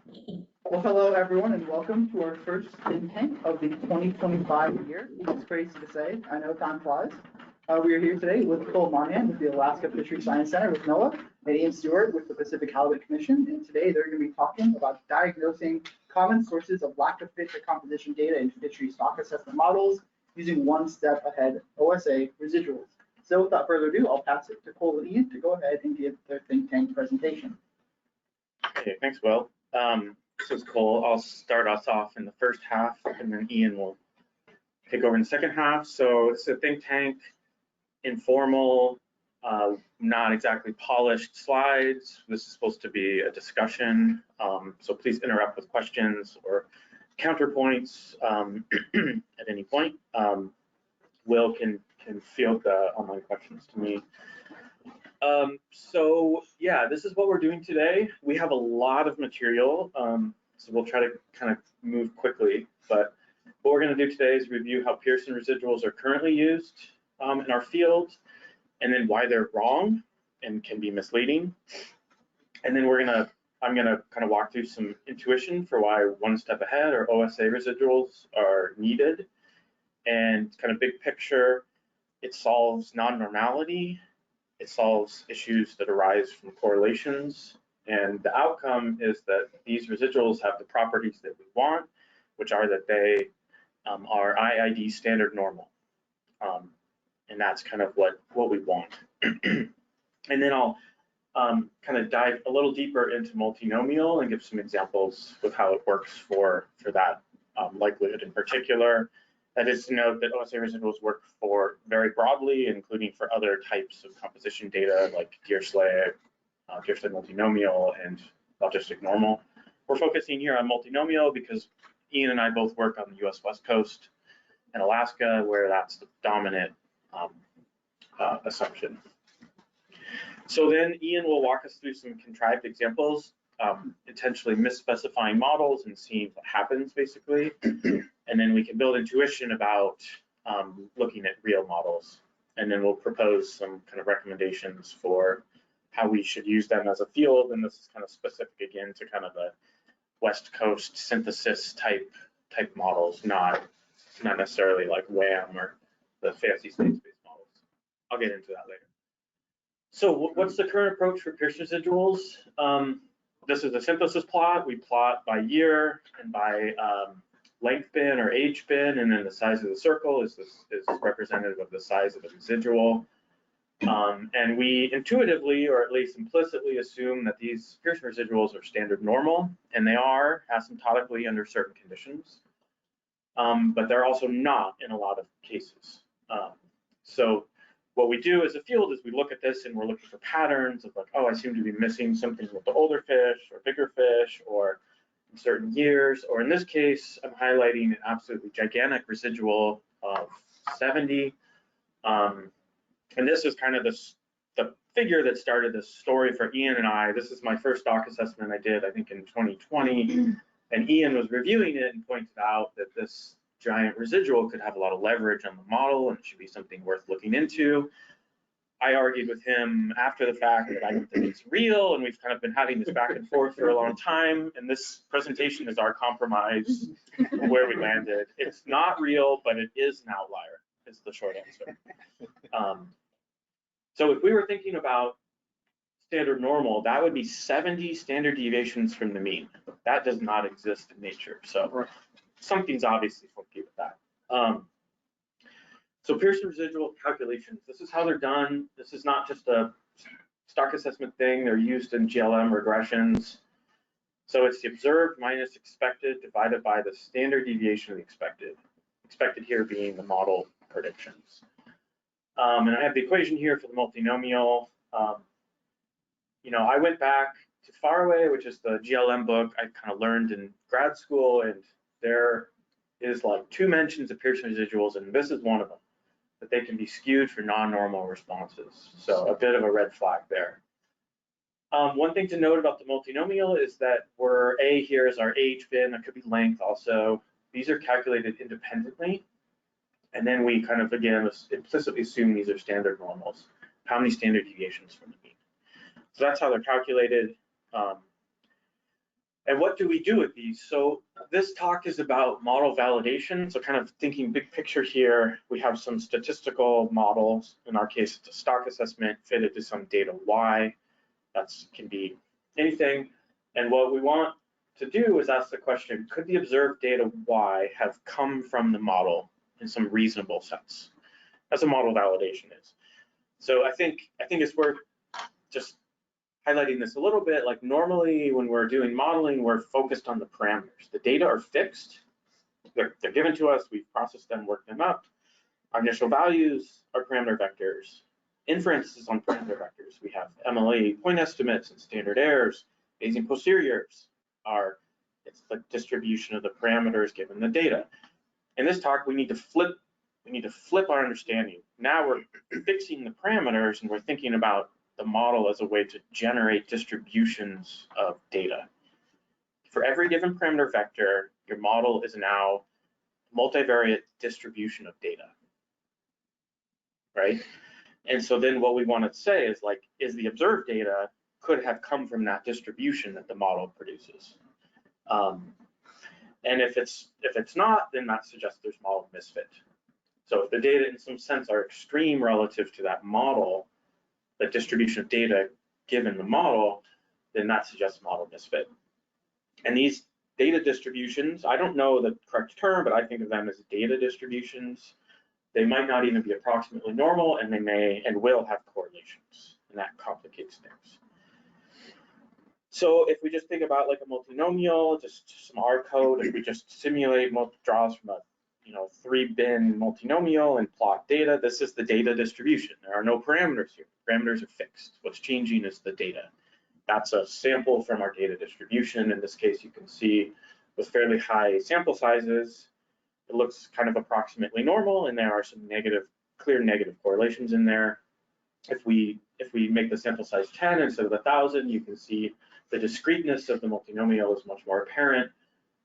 Well, hello everyone, and welcome to our first think tank of the 2025 year. It's crazy to say. I know time flies. We are here today with Monnahan with the Alaska Fisheries Science Center with NOAA, and Stewart with the Pacific Halibut Commission. And today they're going to be talking about diagnosing common sources of lack of fit to composition data in fisheries stock assessment models using one step ahead OSA residuals. So without further ado, I'll pass it to Cole and Ian to go ahead and give their think tank presentation. Okay, thanks, Will. This is Cole. I'll start us off in the first half, and then Ian will take over in the second half. So it's a think tank, informal, not exactly polished slides. This is supposed to be a discussion, so please interrupt with questions or counterpoints at any point. Will can field the online questions to me. So yeah, this is what we're doing today. We have a lot of material, so we'll try to kind of move quickly, but what we're going to do today is review how Pearson residuals are currently used in our field, and then why they're wrong and can be misleading. And then I'm gonna kind of walk through some intuition for why one step ahead or OSA residuals are needed, and kind of big picture, it solves non-normality. It solves issues that arise from correlations, and the outcome is that these residuals have the properties that we want, which are that they are IID standard normal, and that's kind of what we want. And then I'll kind of dive a little deeper into multinomial and give some examples of how it works for that likelihood in particular. That is to note that OSA residuals work for very broadly, including for other types of composition data like Dirichlet multinomial and logistic normal. We're focusing here on multinomial because Ian and I both work on the US West Coast and Alaska, where that's the dominant assumption. So then Ian will walk us through some contrived examples, intentionally misspecifying models and seeing what happens basically. And then we can build intuition about looking at real models. And then we'll propose some kind of recommendations for how we should use them as a field. And this is kind of specific again to kind of the West Coast synthesis type models, not necessarily like WAM or the fancy space-based models. I'll get into that later. So what's the current approach for Pearson residuals? This is a synthesis plot. We plot by year and by length bin or age bin, and then the size of the circle is representative of the size of the residual. And we intuitively, or at least implicitly, assume that these Pearson residuals are standard normal, and they are asymptotically under certain conditions, but they're also not in a lot of cases. So what we do as a field is we look at this and we're looking for patterns of like, oh, I seem to be missing something with the older fish or bigger fish, or in certain years, or in this case, I'm highlighting an absolutely gigantic residual of 70. And this is kind of the figure that started this story for Ian and I. This is my first stock assessment I did, I think in 2020. And Ian was reviewing it and pointed out that this giant residual could have a lot of leverage on the model and it should be something worth looking into. I argued with him after the fact that I don't think it's real, and we've kind of been having this back and forth for a long time, and this presentation is our compromise where we landed. It's not real, but it is an outlier, is the short answer. So if we were thinking about standard normal, that would be 70 standard deviations from the mean. That does not exist in nature, so something's obviously funky with that. So Pearson residual calculations, this is how they're done. This is not just a stock assessment thing. They're used in GLM regressions. So it's the observed minus expected divided by the standard deviation of the expected. Expected here being the model predictions. And I have the equation here for the multinomial. You know, I went back to Faraway, which is the GLM book I kind of learned in grad school, and there is like 2 mentions of Pearson residuals, and this is one of them, that they can be skewed for non-normal responses. So a bit of a red flag there. One thing to note about the multinomial is that A here is our age bin, that could be length also. These are calculated independently. And then we kind of, again, implicitly assume these are standard normals. How many standard deviations from the mean? So that's how they're calculated. And what do we do with these? So this talk is about model validation. So kind of thinking big picture here, we have some statistical models. In our case, it's a stock assessment fitted to some data Y. That can be anything. And what we want to do is ask the question, could the observed data Y have come from the model in some reasonable sense? That's what model validation is. So I think it's worth just highlighting this a little bit. Like normally when we're doing modeling, we're focused on the parameters. The data are fixed. They're given to us. We've processed them, worked them up. Our initial values are parameter vectors. Inferences on parameter vectors. We have MLE point estimates and standard errors. Bayesian posteriors it's the distribution of the parameters given the data. In this talk, we need to flip our understanding. Now we're fixing the parameters and we're thinking about the model as a way to generate distributions of data. For every given parameter vector, your model is now multivariate distribution of data, right? And so then what we want to say is like, is the observed data could have come from that distribution that the model produces. And if it's not, then that suggests there's model misfit. So if the data in some sense are extreme relative to that model, the distribution of data given the model, then that suggests model misfit. And these data distributions, I don't know the correct term, but I think of them as data distributions. They might not even be approximately normal, and they may and will have correlations, and that complicates things. So if we just think about like a multinomial, just some R code, if we just simulate draws from a 3-bin multinomial and plot data, this is the data distribution. There are no parameters here. Parameters are fixed. What's changing is the data. That's a sample from our data distribution. In this case, you can see with fairly high sample sizes, it looks kind of approximately normal, and there are some clear negative correlations in there. If we make the sample size 10 instead of 1,000, you can see the discreteness of the multinomial is much more apparent,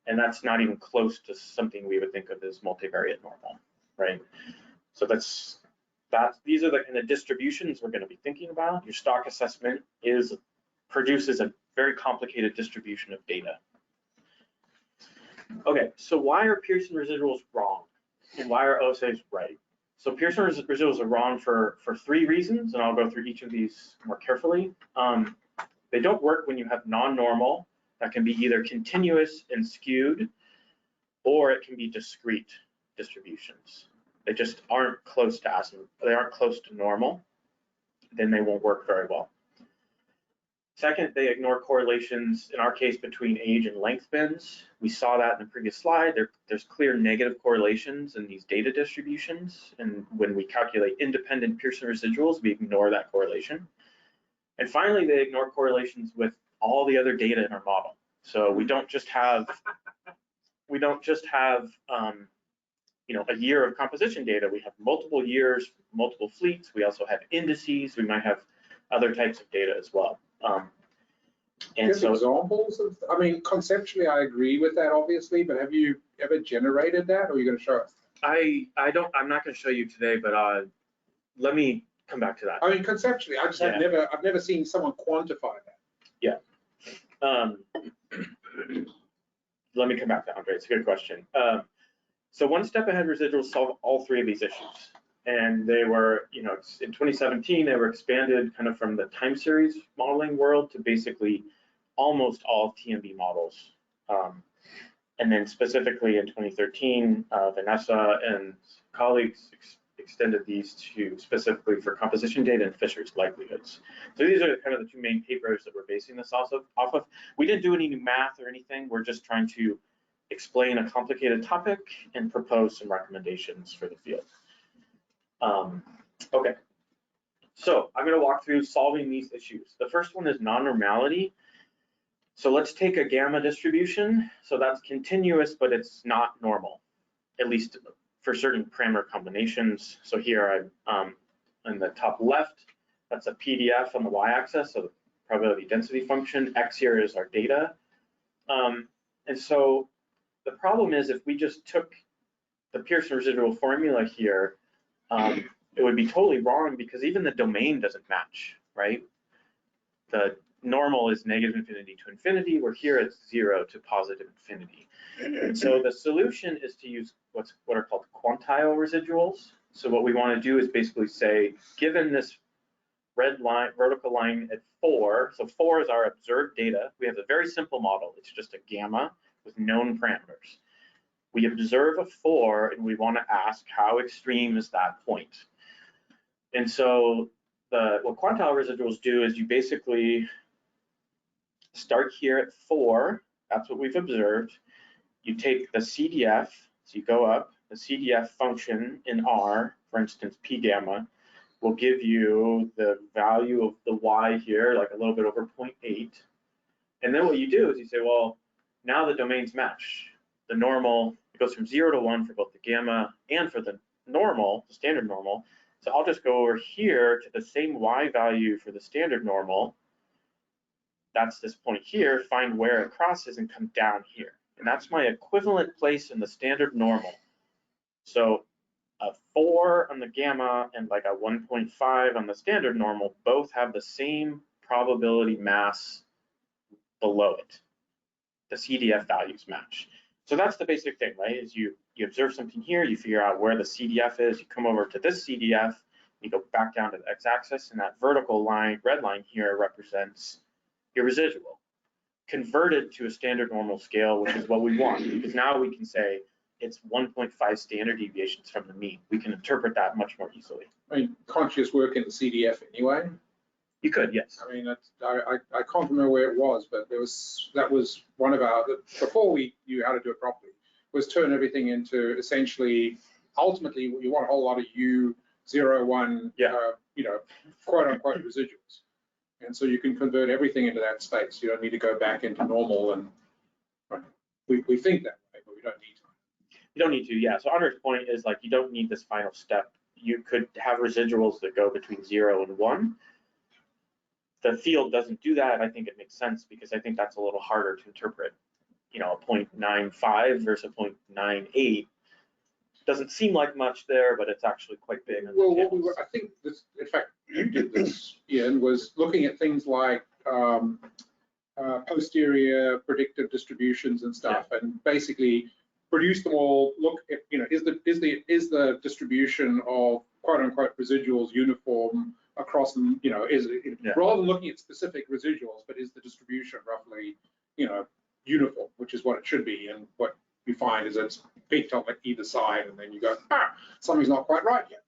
and that's not even close to something we would think of as multivariate normal, right? So these are the kind of distributions we're going to be thinking about. Your stock assessment produces a very complicated distribution of data. Okay, so why are Pearson residuals wrong, and why are OSAs right? So Pearson residuals are wrong for 3 reasons, and I'll go through each of these more carefully. They don't work when you have non-normal. That can be either continuous and skewed, or it can be discrete distributions. They just aren't close to normal, then they won't work very well. Second, they ignore correlations, in our case, between age and length bins. We saw that in the previous slide. There's clear negative correlations in these data distributions, and when we calculate independent Pearson residuals, we ignore that correlation. And finally, they ignore correlations with all the other data in our model. So we don't just have a year of composition data. We have multiple years, multiple fleets. We also have indices. We might have other types of data as well. And so examples of, I mean, conceptually, I agree with that, obviously, but have you ever generated that, or are you going to show us? I'm not going to show you today, but let me come back to that. I mean, conceptually, I've never seen someone quantify that. Yeah. Let me come back to Andre. It's a good question. So one step ahead residuals solve all 3 of these issues. And they were, in 2017, they were expanded kind of from the time series modeling world to basically almost all TMB models. And then specifically in 2013, Vanessa and colleagues extended these to specifically for composition data and Fisheries likelihoods. So these are kind of the 2 main papers that we're basing this off of. We didn't do any new math or anything. We're just trying to explain a complicated topic and propose some recommendations for the field. Okay, so I'm going to walk through solving these issues. The first one is non-normality. So let's take a gamma distribution. So that's continuous, but it's not normal, at least for certain parameter combinations. So here I'm in the top left, that's a PDF on the y-axis, so the probability density function. X here is our data. And so the problem is if we just took the Pearson residual formula here, it would be totally wrong because even the domain doesn't match, right? The normal is negative infinity to infinity, where here it's 0 to positive infinity. And so the solution is to use what are called quantile residuals. So what we want to do is basically say, given this red line, vertical line at 4, so 4 is our observed data. We have a very simple model. It's just a gamma with known parameters. We observe a 4 and we want to ask how extreme is that point? And so what quantile residuals do is you basically start here at 4, that's what we've observed. You take the CDF, so you go up, the CDF function in R, for instance, P gamma, will give you the value of the Y here, like a little bit over 0.8. And then what you do is you say, well, now the domains match. The normal, it goes from 0 to 1 for both the gamma and for the normal, the standard normal. So I'll just go over here to the same Y value for the standard normal. That's this point here, find where it crosses and come down here. And that's my equivalent place in the standard normal. So a 4 on the gamma and like a 1.5 on the standard normal both have the same probability mass below it. The CDF values match. So that's the basic thing, right? Is you observe something here, you figure out where the CDF is, you come over to this CDF, you go back down to the x-axis, and that vertical line, red line here, represents your residual. Converted to a standard normal scale, which is what we want, because now we can say it's 1.5 standard deviations from the mean. We can interpret that much more easily. I mean, can't you just work in the CDF anyway? You could, yes. I mean, I can't remember where it was, but that was one of our, before we knew how to do it properly, was turn everything into essentially, ultimately, you want a whole lot of U0, 1, quote unquote residuals. And so you can convert everything into that space. You don't need to go back into normal, and we think that way, but we don't need to. You don't need to, yeah. So Andre's point is like, you don't need this final step. You could have residuals that go between 0 and 1. The field doesn't do that. I think it makes sense because I think that's a little harder to interpret. You know, a 0.95 versus a 0.98 doesn't seem like much there, but it's actually quite big. Well, what we were, I think this, in fact, you did this, Ian, was looking at things like posterior predictive distributions and stuff, and basically produce them all. Look at, is the distribution of quote unquote residuals uniform across them? Rather than looking at specific residuals, but is the distribution roughly, uniform, which is what it should be. And what you find is it's peaked on either side, and then you go, something's not quite right yet.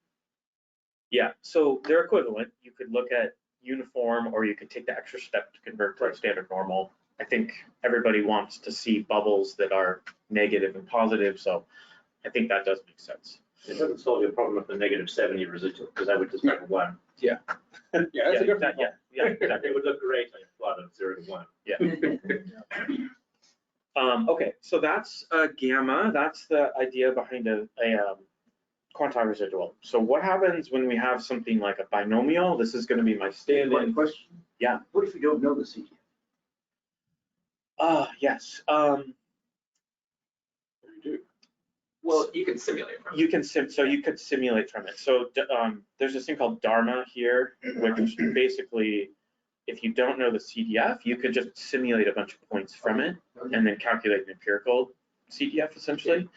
Yeah, so they're equivalent. You could look at uniform, or you could take the extra step to convert to a standard normal. I think everybody wants to see bubbles that are negative and positive, so I think that does make sense. It doesn't solve your problem with the -70 residual, because that would just make 1. Yeah, that's a different exactly. It would look great on a plot of 0 to 1. Yeah. Okay, so that's gamma. That's the idea behind a quantile residual. So what happens when we have something like a binomial? This is going to be my stand-in. Question. Yeah. What if we don't know the CDF? Yes. What do you do? Well, you can simulate from it. You can you could simulate from it. So there's this thing called Dharma here, which basically, if you don't know the CDF, you could just simulate a bunch of points from it and then calculate an empirical CDF essentially.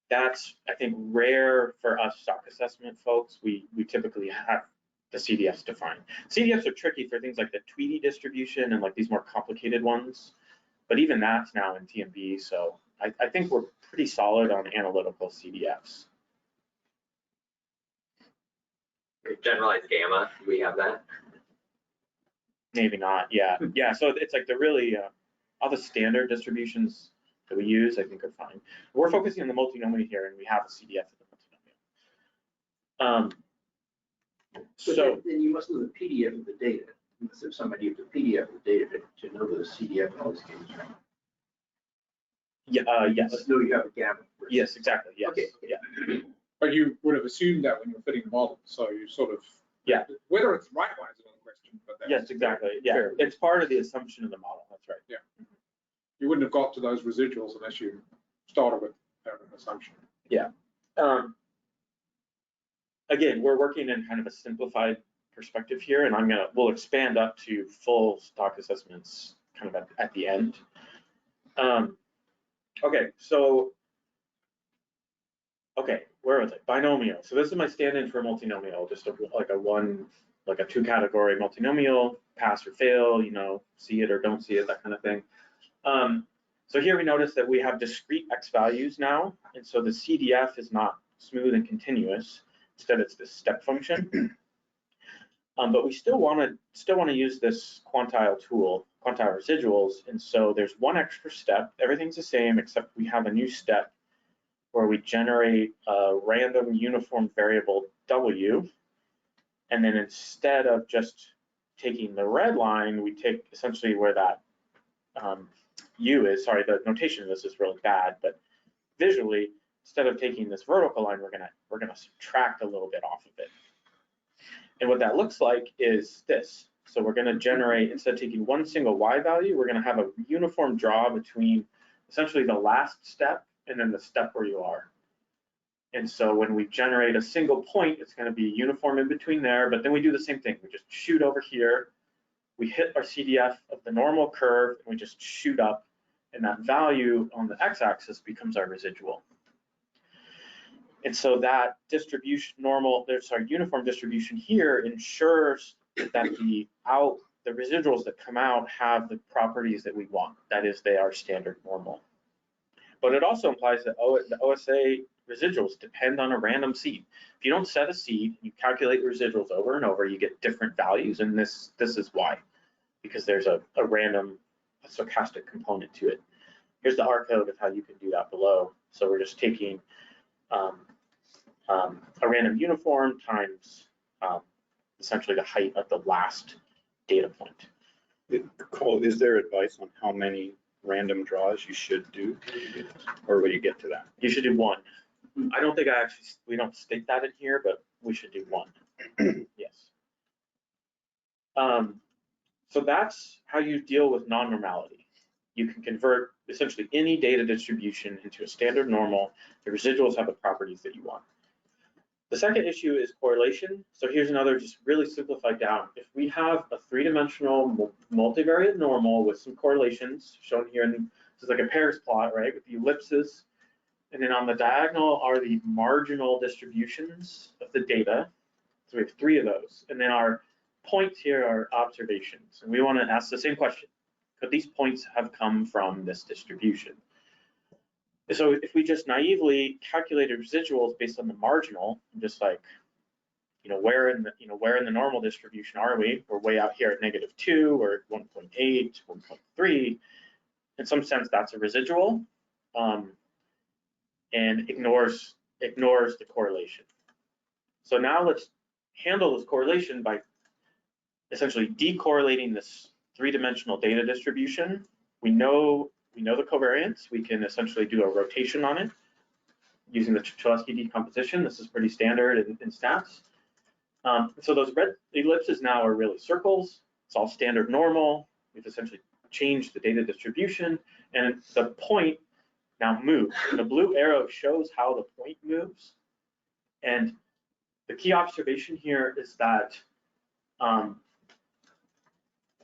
That's, I think, rare for us stock assessment folks. We typically have the CDFs defined. CDFs are tricky for things like the Tweedy distribution and like these more complicated ones, but even that's now in TMB. So I think we're pretty solid on analytical CDFs. Generalized gamma, do we have that? Maybe not, yeah. Yeah, so it's like the really, all the standard distributions that we use, I think are fine. We're focusing on the multinomial here, and we have a CDF of the multinomial. So then you must know the PDF of the data. You must have somebody with the PDF of the data to know the CDF in all these cases, right? Yeah, yes. Let's know you have a gamma. Yes, exactly, yes. Okay. Yeah. But you would have assumed that when you were fitting the model, so you sort of, whether it's right one is another question. But Yes, exactly, yeah. It's part of the assumption of the model, that's right. Yeah. You wouldn't have got to those residuals unless you started with an assumption. Yeah. Again, we're working in kind of a simplified perspective here, and we'll expand up to full stock assessments kind of at the end. Okay, so, where was I? Binomial. So this is my stand-in for multinomial, just like a two category multinomial, pass or fail, see it or don't see it, that kind of thing. So here we notice that we have discrete x values now, and so the CDF is not smooth and continuous. Instead, it's this step function. But we still want to use this quantile tool, quantile residuals, and so there's one extra step. Everything's the same except we have a new step where we generate a random uniform variable W, and then instead of just taking the red line, we take essentially where that U is. Sorry, the notation of this is really bad, but visually, instead of taking this vertical line, we're gonna subtract a little bit off of it. And what that looks like is this. So we're gonna generate, instead of taking one single Y value, we're gonna have a uniform draw between essentially the last step and then the step where you are. And so when we generate a single point, it's gonna be uniform in between there, but then we do the same thing. We just shoot over here, we hit our CDF of the normal curve, and we just shoot up, and that value on the x-axis becomes our residual. And so that distribution, uniform distribution here ensures that the residuals that come out have the properties that we want. That is, they are standard normal. But it also implies that the OSA residuals depend on a random seed. If you don't set a seed, you calculate residuals over and over, you get different values, and this is why, because there's a random stochastic component to it. Here's the R code of how you can do that below. So we're just taking a random uniform times essentially the height of the last data point. Cole, is there advice on how many random draws you should do, or will you get to that? You should do one. I don't think we don't state that in here, but we should do one. Yes. So that's how you deal with non-normality. You can convert essentially any data distribution into a standard normal. The residuals have the properties that you want. The second issue is correlation. So here's another just really simplified down. If we have a three-dimensional multivariate normal with some correlations shown here, and this is like a pairs plot, right, with the ellipses, and then on the diagonal are the marginal distributions of the data. So we have three of those, and then our points here are observations. And we want to ask the same question. Could these points have come from this distribution? So if we just naively calculated residuals based on the marginal, just like, where in the normal distribution are we? We're way out here at -2 or 1.8, 1.3. In some sense, that's a residual, and ignores the correlation. So now let's handle this correlation by essentially decorrelating this three-dimensional data distribution. We know the covariance. We can essentially do a rotation on it using the Cholesky decomposition. This is pretty standard in stats. So those red ellipses now are really circles. It's all standard normal. We've essentially changed the data distribution, and the point now moves. And the blue arrow shows how the point moves. And the key observation here is that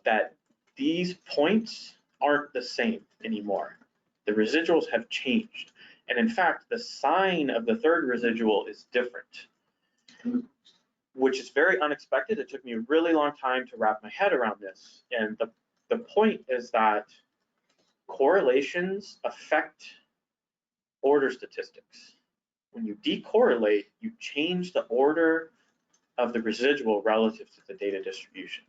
that these points aren't the same anymore. The residuals have changed. And in fact, the sign of the third residual is different, which is very unexpected. It took me a really long time to wrap my head around this. And the point is that correlations affect order statistics. When you decorrelate, you change the order of the residual relative to the data distribution.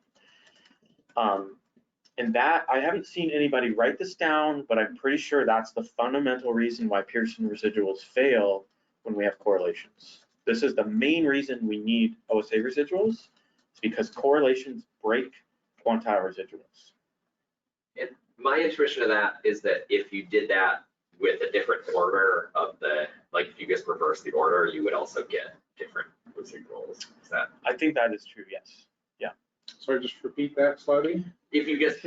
And that, I haven't seen anybody write this down, but I'm pretty sure that's the fundamental reason why Pearson residuals fail when we have correlations. This is the main reason we need OSA residuals. It's because correlations break quantile residuals. And my intuition of that is that if you did that with a different order of like if you just reverse the order, you would also get different residuals. Is that? I think that is true, yes. Sorry, just repeat that slowly. If you just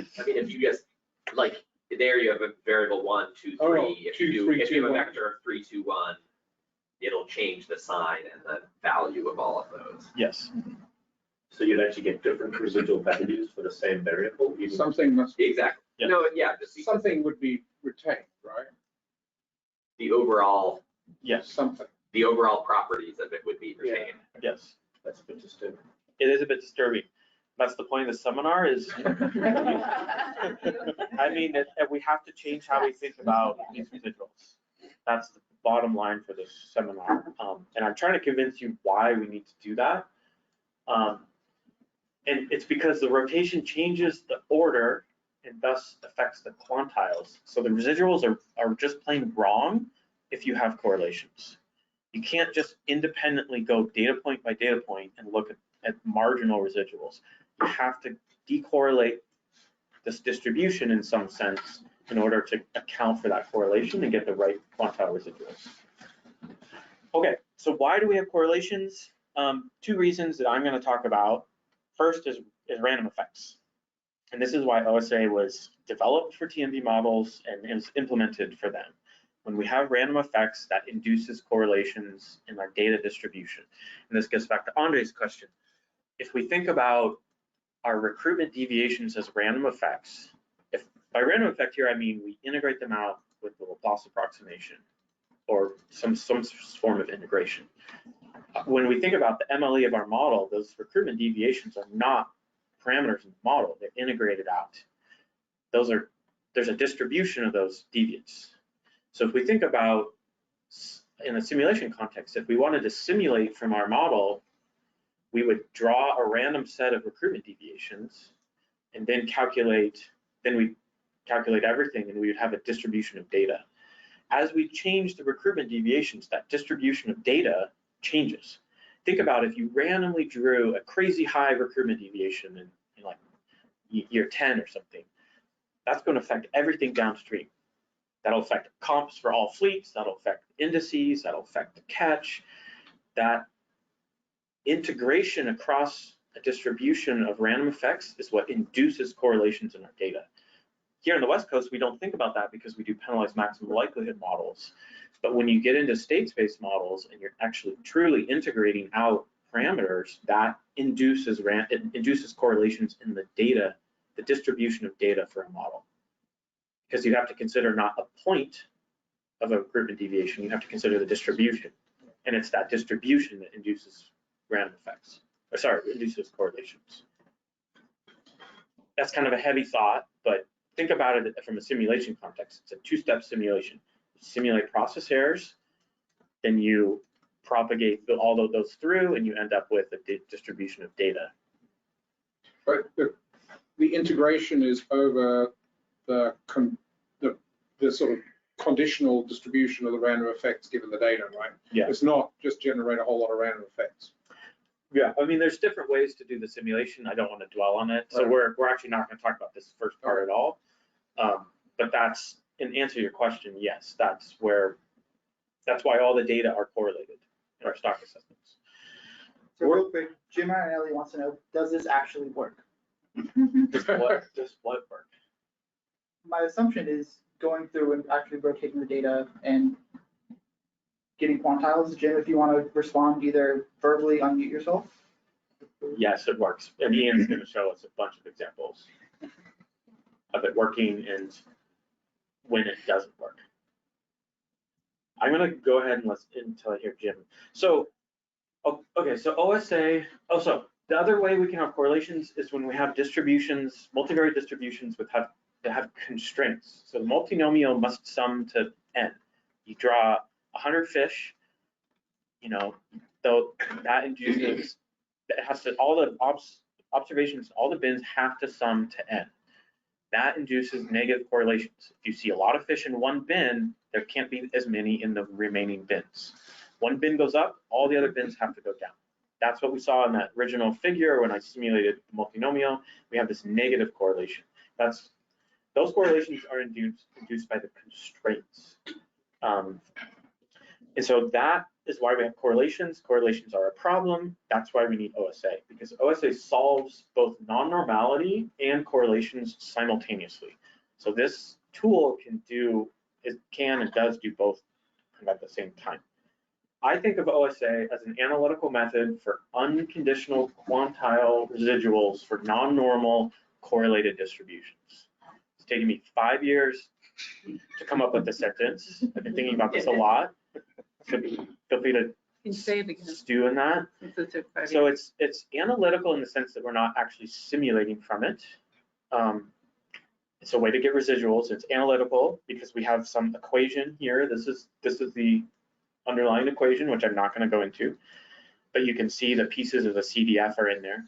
like there you have a variable 1, 2, 3. Oh, if 2, you 3, if 2, you have a 1. vector of 3, 2, 1, it'll change the sign and the value of all of those. Yes. So you'd actually get different residual values for the same variable? even- Something must, Exactly. Yeah. No, yeah, just because something would be retained, right? the overall, Yes, Something. the overall properties of it would be Yeah. retained. yes. That's a bit disturbing. It is a bit disturbing. That's the point of the seminar is, I mean, we have to change how we think about these residuals. That's the bottom line for this seminar. And I'm trying to convince you why we need to do that. And it's because the rotation changes the order and thus affects the quantiles. So the residuals are just plain wrong if you have correlations. You can't just independently go data point by data point and look at marginal residuals. You have to decorrelate this distribution in some sense in order to account for that correlation and get the right quantile residuals. Okay, so why do we have correlations? Two reasons that I'm going to talk about. First is random effects. And this is why OSA was developed for TMB models and is implemented for them. When we have random effects, that induces correlations in our data distribution. And this gets back to Andre's question. If we think about our recruitment deviations as random effects, if by random effect here, I mean we integrate them out with the Laplace approximation or some form of integration. When we think about the MLE of our model, those recruitment deviations are not parameters in the model, they're integrated out. There's a distribution of those deviants. So if we think about in a simulation context, if we wanted to simulate from our model, we would draw a random set of recruitment deviations and then we calculate everything and we would have a distribution of data. As we change the recruitment deviations, that distribution of data changes. Think about if you randomly drew a crazy high recruitment deviation in like year 10 or something, that's going to affect everything downstream. That'll affect comps for all fleets, that'll affect indices, that'll affect the catch. That integration across a distribution of random effects is what induces correlations in our data. Here on the West Coast, we don't think about that because we do penalized maximum likelihood models. But when you get into state space models and you're actually truly integrating out parameters, that induces correlations in the data, the distribution of data for a model. Because you have to consider not a point of a recruitment deviation, you have to consider the distribution. And it's that distribution that induces random effects, induces correlations. That's kind of a heavy thought, but think about it from a simulation context. It's a two-step simulation. You simulate process errors, then you propagate all of those through, and you end up with a distribution of data. But the integration is over the sort of conditional distribution of the random effects given the data, right? Yeah. It's not just generate a whole lot of random effects. Yeah, I mean, there's different ways to do the simulation. I don't want to dwell on it. So we're actually not going to talk about this first part at all. But that's, in answer to your question, yes, that's why all the data are correlated in our stock assessments. So real quick, Jim Marinelli wants to know, does this actually work? Does what work? My assumption is going through and actually rotating the data and getting quantiles. Jim, if you want to respond, either verbally unmute yourself. Yes, it works. And Ian's going to show us a bunch of examples of it working and when it doesn't work. I'm going to go ahead and until I hear Jim. So, okay, so OSA, so the other way we can have correlations is when we have distributions, multivariate distributions that have constraints. So the multinomial must sum to n. You draw 100 fish, though that induces, it has to, all the observations, all the bins have to sum to n. That induces negative correlations. If you see a lot of fish in one bin, there can't be as many in the remaining bins. One bin goes up, all the other bins have to go down. That's what we saw in that original figure when I simulated the multinomial. We have this negative correlation. Those correlations are induced by the constraints. And so that is why we have correlations. Correlations are a problem. That's why we need OSA, because OSA solves both non-normality and correlations simultaneously. So this tool can and does do both at the same time. I think of OSA as an analytical method for unconditional quantile residuals for non-normal correlated distributions. It's taken me 5 years to come up with the sentence. I've been thinking about this a lot. So feel free to Can you say it again? stew in that. Since it took 5 So years. it's analytical in the sense that we're not actually simulating from it. It's a way to get residuals. It's analytical because we have some equation here. This is the underlying equation, which I'm not going to go into, but you can see the pieces of the CDF are in there.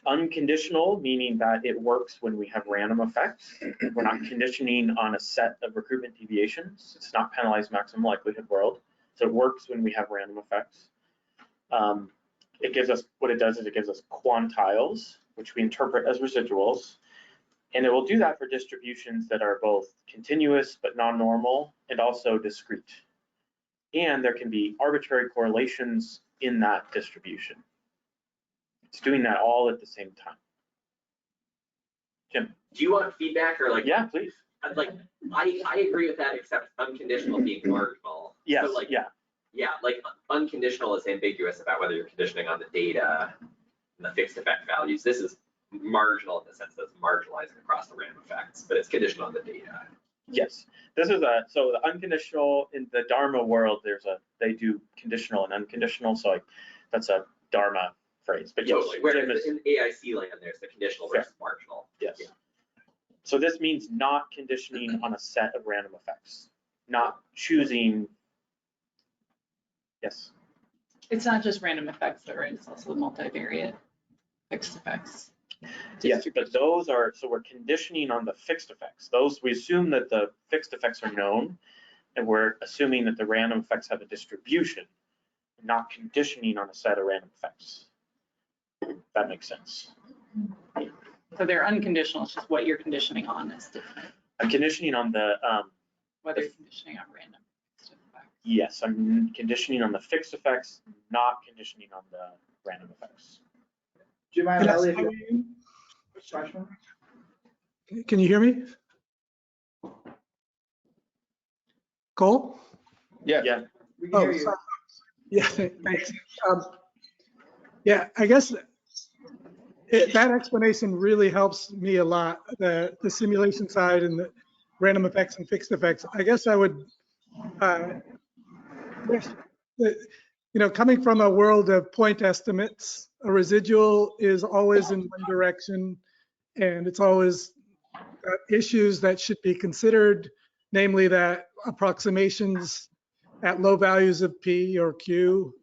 Unconditional, meaning that it works when we have random effects. We're not conditioning on a set of recruitment deviations. It's not penalized maximum likelihood world. So it works when we have random effects. It gives us, what it does is it gives us quantiles, which we interpret as residuals. And it will do that for distributions that are both continuous but non-normal and also discrete. And there can be arbitrary correlations in that distribution. It's doing that all at the same time. Jim? Do you want feedback or like? Yeah, please. Like, I agree with that, except unconditional being marginal. Yes, So like, yeah. yeah, like unconditional is ambiguous about whether you're conditioning on the data and the fixed effect values. This is marginal in the sense that it's marginalizing across the random effects, but it's conditioned on the data. Yes, this is so the unconditional in the Dharma world, they do conditional and unconditional, so that's a Dharma phrase, but yes. Totally, whereas in AIC land, there's the conditional versus marginal. Yes. Yeah. So this means not conditioning on a set of random effects, not choosing. Yes. It's not just random effects though, right? It's also multivariate fixed effects. Yes, but those are, so we're conditioning on the fixed effects. Those, we assume that the fixed effects are known, and we're assuming that the random effects have a distribution, not conditioning on a set of random effects. That makes sense. So they're unconditional, it's just what you're conditioning on is different, I'm conditioning on the, whether you're conditioning on random fixed effects. yes, I'm conditioning on the fixed effects, not conditioning on the random effects. Do you mind, Yes. Elliot? Question? Can you hear me? Cole? Yeah. We can hear you. Sorry. Yeah, thanks. Yeah, I guess that explanation really helps me a lot, the simulation side and the random effects and fixed effects. I guess I would, coming from a world of point estimates, a residual is always in one direction, and it's always issues that should be considered, namely that approximations at low values of P or Q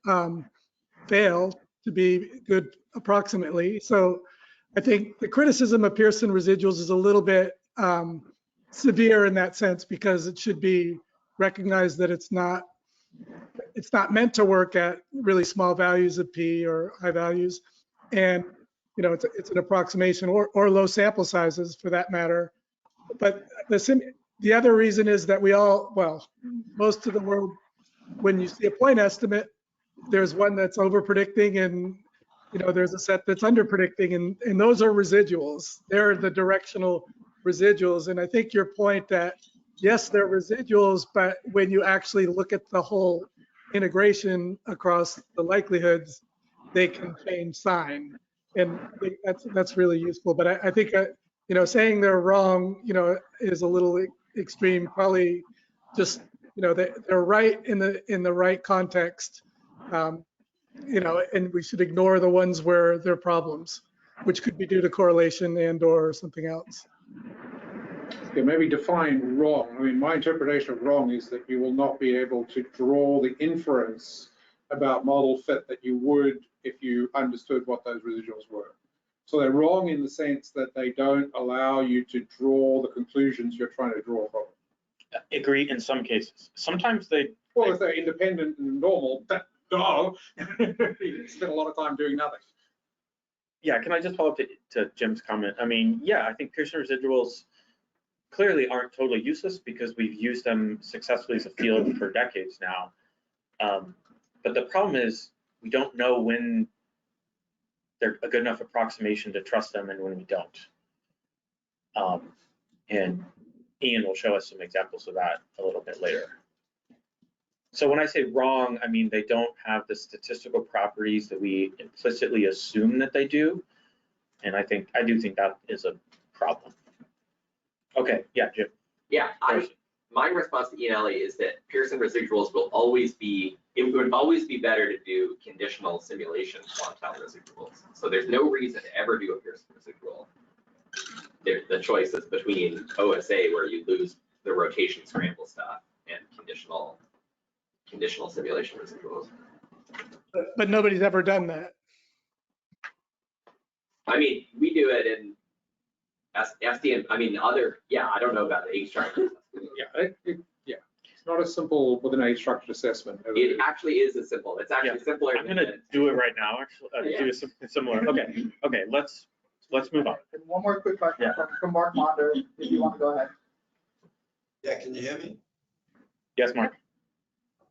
fail to be good approximately. So I think the criticism of Pearson residuals is a little bit severe in that sense, because it should be recognized that it's not meant to work at really small values of P or high values. And, it's an approximation or low sample sizes for that matter. But the other reason is that most of the world, when you see a point estimate, there's one that's over predicting and, there's a set that's under predicting, and those are residuals. They're the directional residuals. And I think your point that, yes, they're residuals, but when you actually look at the whole integration across the likelihoods, they can change sign. And I think that's really useful. But I think, saying they're wrong, is a little extreme. Probably just, they're right in the right context, and we should ignore the ones where there are problems, which could be due to correlation and or something else. Okay, maybe define wrong. I mean, my interpretation of wrong is that you will not be able to draw the inference about model fit that you would if you understood what those residuals were. So they're wrong in the sense that they don't allow you to draw the conclusions you're trying to draw from. Agree in some cases. Sometimes they. Well, if they're independent and normal, you spend a lot of time doing nothing. Yeah, can I just follow up to Jim's comment? I mean, yeah, I think Pearson residuals clearly aren't totally useless because we've used them successfully as a field for decades now. But the problem is we don't know when they're a good enough approximation to trust them and when we don't. And Ian will show us some examples of that a little bit later. So when I say wrong, I mean they don't have the statistical properties that we implicitly assume that they do. And I do think that is a problem. Okay, yeah, Jim. Yeah, my response to Ian is that Pearson residuals will always be, it would always be better to do conditional simulation quantile residuals. So there's no reason to ever do a Pearson residual. The choice is between OSA, where you lose the rotation scramble stuff, and conditional simulation residuals. But nobody's ever done that. I mean, we do it in SDM, I mean, I don't know about the age structure. Yeah, it's not as simple with an age structured assessment. It actually is as simple. It's actually simpler. I'm gonna do it right now, actually, do something similar. Okay, let's move on. And one more quick question from Mark Monder, if you want to go ahead. Yeah, can you hear me? Yes, Mark.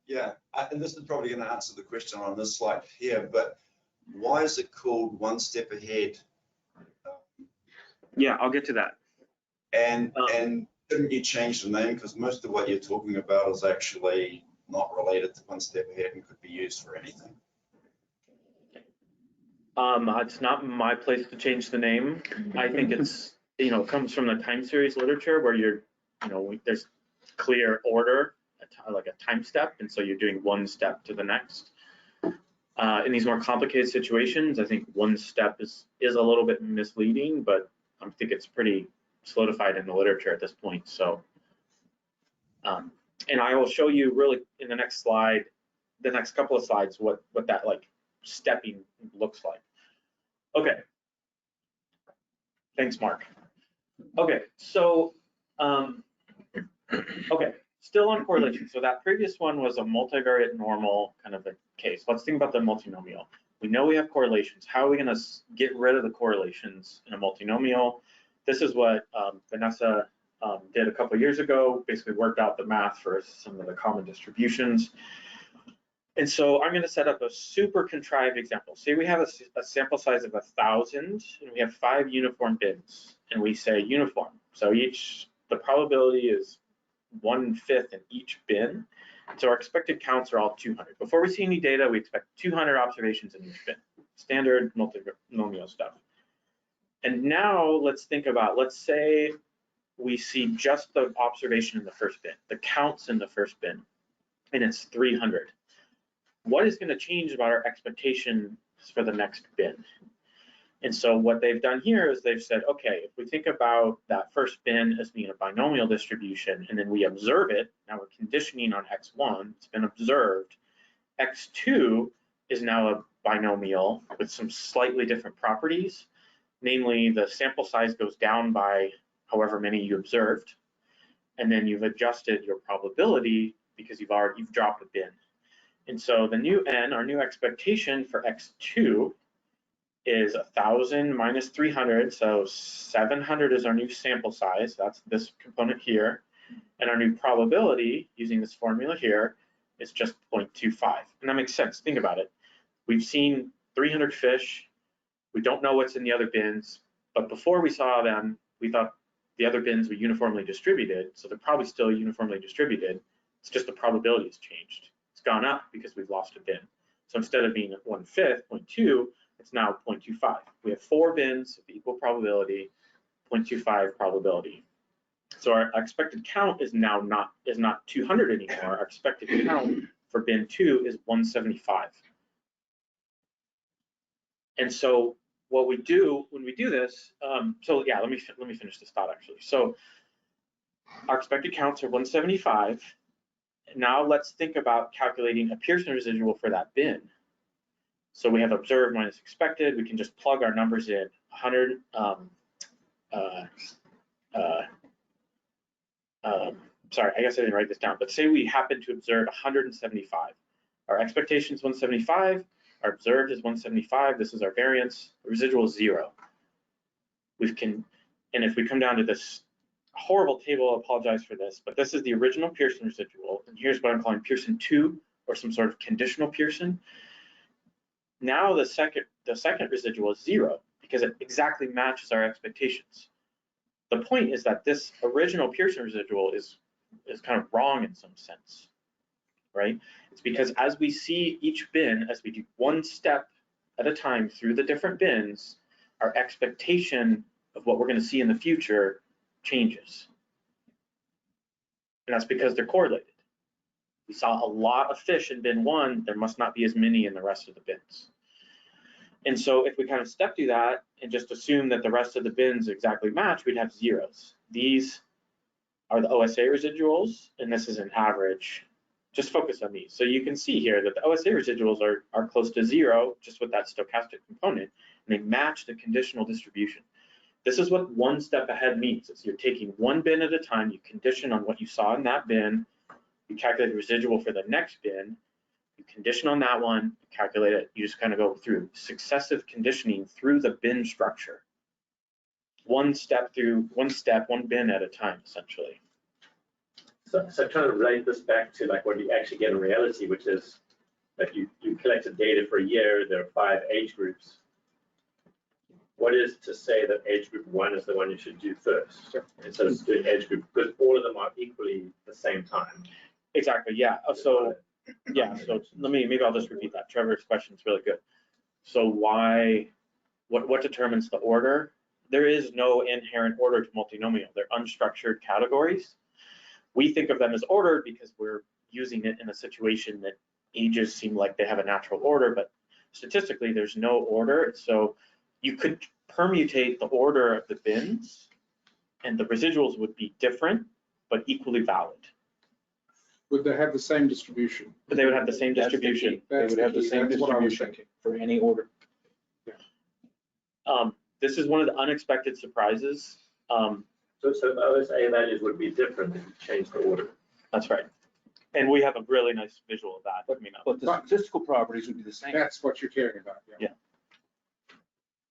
Yeah, and this is probably going to answer the question on this slide here, but why is it called one step ahead? Yeah, I'll get to that. And shouldn't you change the name? Because most of what you're talking about is actually not related to one step ahead and could be used for anything. It's not my place to change the name. I think it's, it comes from the time series literature where there's clear order, like a time step, and so you're doing one step to the next. In these more complicated situations, I think one step is a little bit misleading, but I think it's pretty solidified in the literature at this point. So, and I will show you really in the next slide, the next couple of slides, what that like stepping looks like. Okay. Thanks, Mark. Okay, so, okay, still on correlation. So that previous one was a multivariate normal kind of a case. Let's think about the multinomial. We know we have correlations. How are we going to get rid of the correlations in a multinomial? This is what Vanessa did a couple of years ago, basically worked out the math for some of the common distributions. And so I'm going to set up a super contrived example. Say we have a sample size of 1,000 and we have 5 uniform bins, and we say uniform. So the probability is 1/5 in each bin. So our expected counts are all 200. Before we see any data, we expect 200 observations in each bin. Standard multinomial stuff. And now let's think about, let's say we see just the observation in the first bin, the counts in the first bin, and it's 300. What is going to change about our expectations for the next bin? And so what they've done here is they've said, okay, if we think about that first bin as being a binomial distribution, and then we observe it, now we're conditioning on X1, it's been observed. X2 is now a binomial with some slightly different properties. Namely, the sample size goes down by however many you observed, and then you've adjusted your probability because you've dropped a bin. And so the new n, our new expectation for X2 is 1,000 minus 300, so 700 is our new sample size, that's this component here, and our new probability, using this formula here, is just 0.25, and that makes sense, think about it. We've seen 300 fish, we don't know what's in the other bins, but before we saw them, we thought the other bins were uniformly distributed, so they're probably still uniformly distributed, it's just the probability has changed. It's gone up because we've lost a bin. So instead of being at 1/5, 0.2, it's now 0.25. We have 4 bins with equal probability, 0.25 probability. So our expected count is now not 200 anymore. Our expected count for bin 2 is 175. And so what we do when we do this, so yeah, let me finish this thought actually. So our expected counts are 175. Now let's think about calculating a Pearson residual for that bin. So we have observed minus expected. We can just plug our numbers in. 100. Sorry, I guess I didn't write this down. But say we happen to observe 175. Our expectation is 175. Our observed is 175. This is our variance. The residual is 0. And if we come down to this horrible table, I apologize for this, but this is the original Pearson residual, and here's what I'm calling Pearson 2, or some sort of conditional Pearson. Now the second residual is 0 because it exactly matches our expectations. The point is that this original Pearson residual is kind of wrong in some sense, right? It's because as we see each bin, as we do one step at a time through the different bins, our expectation of what we're going to see in the future changes. And that's because they're correlated. We saw a lot of fish in bin 1, there must not be as many in the rest of the bins. And so if we kind of step through that and just assume that the rest of the bins exactly match, we'd have zeros. These are the OSA residuals, and this is an average. Just focus on these. So you can see here that the OSA residuals are close to 0, just with that stochastic component, and they match the conditional distribution. This is what one step ahead means. It's you're taking one bin at a time, you condition on what you saw in that bin, you calculate the residual for the next bin, you condition on that one, you calculate it, you just kind of go through successive conditioning through the bin structure. One step, one bin at a time, essentially. So trying to relate this back to like what you actually get in reality, which is that you collected data for a year, there are 5 age groups. What is to say that age group 1 is the one you should do first? Instead of doing age group, because all of them are equally the same time. Exactly, yeah. So maybe I'll just repeat that. Trevor's question is really good. So what determines the order? There is no inherent order to multinomial. They're unstructured categories. We think of them as ordered because we're using it in a situation that ages seem like they have a natural order, but statistically there's no order. So you could permutate the order of the bins and the residuals would be different, but equally valid. Would they have the same distribution? But they would have the same distribution. They would have the same distribution for any order. This is one of the unexpected surprises. So OSA values would be different if you change the order. That's right. And we have a really nice visual of that. But the statistical properties would be the same. That's what you're caring about. Yeah.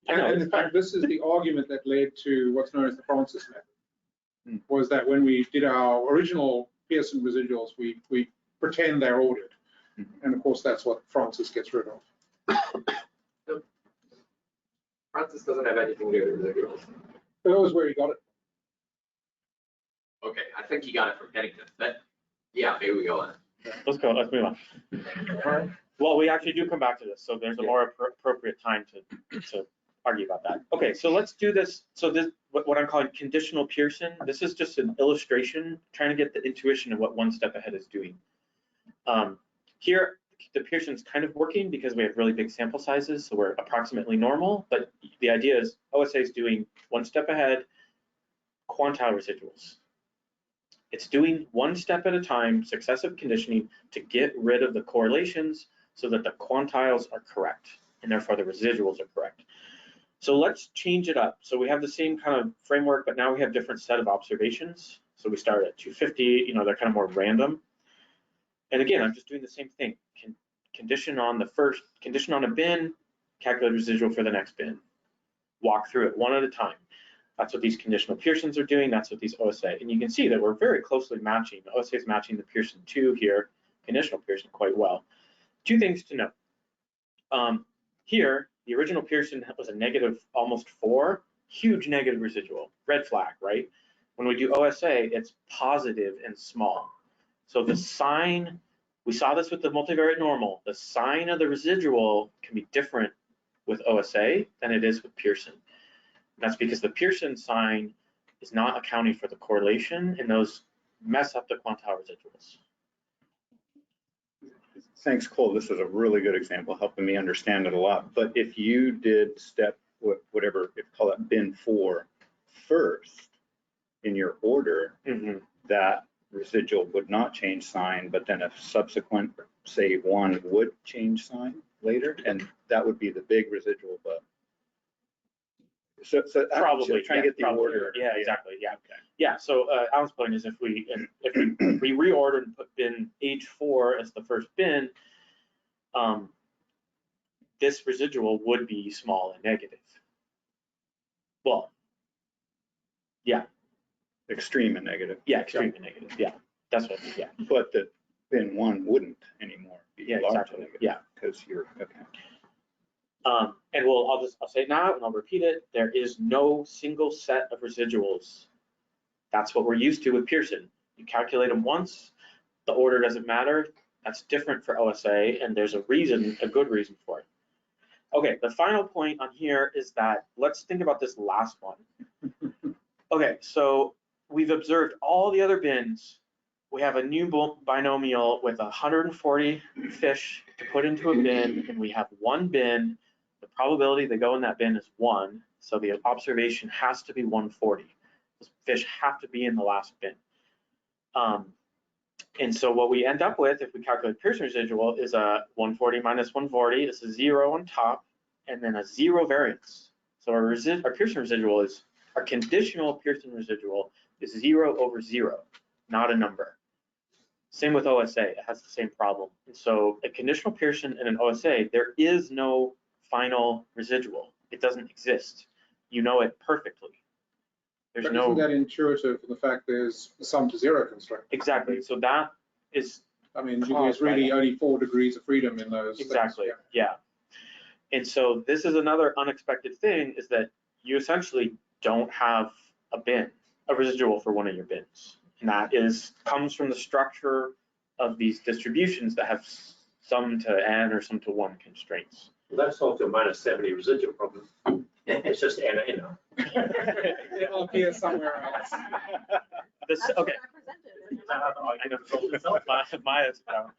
I know, And in fact, this is the argument that led to what's known as the Francis method. Was that when we did our original Pearson residuals, we pretend they're ordered. And of course, that's what Francis gets rid of. Francis doesn't have anything to do with residuals. That was where he got it. Okay, I think he got it from Pennington. Yeah, maybe we go on. Let's go, let's move on. All right. Well, we actually do come back to this, so there's a more appropriate time to argue about that. Okay, so let's do this. So this, what I'm calling conditional Pearson, this is just an illustration, trying to get the intuition of what one step ahead is doing. Here, the Pearson's kind of working because we have really big sample sizes, so we're approximately normal, but the idea is OSA is doing one step ahead, quantile residuals. It's doing one step at a time, successive conditioning to get rid of the correlations so that the quantiles are correct, and therefore the residuals are correct. So let's change it up. So we have the same kind of framework, but now we have different set of observations. So we start at 250, they're kind of more random. And again, I'm just doing the same thing. Condition on a bin, calculate residual for the next bin. Walk through it one at a time. That's what these conditional Pearsons are doing. That's what these OSA. And you can see that we're very closely matching. The OSA is matching the Pearson 2 here, conditional Pearson quite well. Two things to note. Here, the original Pearson was a negative almost 4, huge negative residual, red flag, right? When we do OSA, it's positive and small. So the sign, we saw this with the multivariate normal, the sign of the residual can be different with OSA than it is with Pearson. And that's because the Pearson sign is not accounting for the correlation, and those mess up the quantile residuals. Thanks, Cole. This is a really good example, helping me understand it a lot. But if you did step, whatever, if call it bin 4 first in your order, that residual would not change sign, but then a subsequent, say 1 would change sign later, and that would be the big residual, but. So Probably trying to get the order. Yeah, exactly. Yeah. Okay. Yeah. So Alan's point is if we reorder and put bin age 4 as the first bin, this residual would be small and negative. Well, yeah. Extreme and negative. Yeah, extreme and negative. Yeah, that's what. Yeah. But the bin 1 wouldn't anymore be large exactly. negative. Yeah. Because you're okay. And I'll say it now and I'll repeat it. There is no single set of residuals. That's what we're used to with Pearson. You calculate them once, the order doesn't matter. That's different for OSA, and there's a reason, a good reason for it. Okay, the final point on here is that, let's think about this last one. Okay, so we've observed all the other bins. We have a new binomial with 140 fish to put into a bin, and we have one bin. The probability they go in that bin is 1, so the observation has to be 140. Those fish have to be in the last bin. And so what we end up with, if we calculate Pearson residual, is a 140 minus 140. It's a 0 on top, and then a 0 variance. So our Pearson residual is, our conditional Pearson residual is 0 over 0, not a number. Same with OSA, it has the same problem. And so a conditional Pearson and an OSA, there is no final residual. It doesn't exist. You know it perfectly. There's But no. Isn't that intuitive in the fact there's a sum to 0 constraint? Exactly. So that is. I mean, there's really only 4 degrees of freedom in those. Exactly. Things, Yeah. And so this is another unexpected thing, is that you essentially don't have a bin, a residual for one of your bins. And that comes from the structure of these distributions that have some to n or some to 1 constraints. Well, that's solved a minus 70 residual problem. It's just n, you know. It'll appear somewhere else. Okay. I know. Maya's down.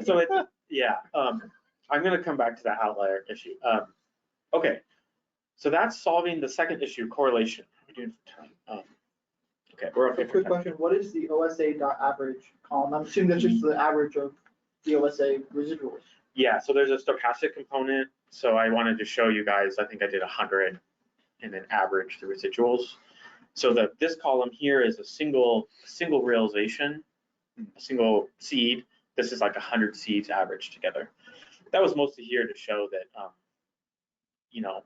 So it's, yeah, I'm gonna come back to that outlier issue. Okay, so that's solving the second issue, correlation. We're doing for time. Okay, we're okay for Quick time. question, what is the OSA.average column? I'm assuming that's just the average of the OSA residuals. Yeah, so there's a stochastic component. So I wanted to show you guys, I think I did 100 and then average the residuals. So this column here is a single realization, a single seed. This is like 100 seeds averaged together. That was mostly here to show that, you know,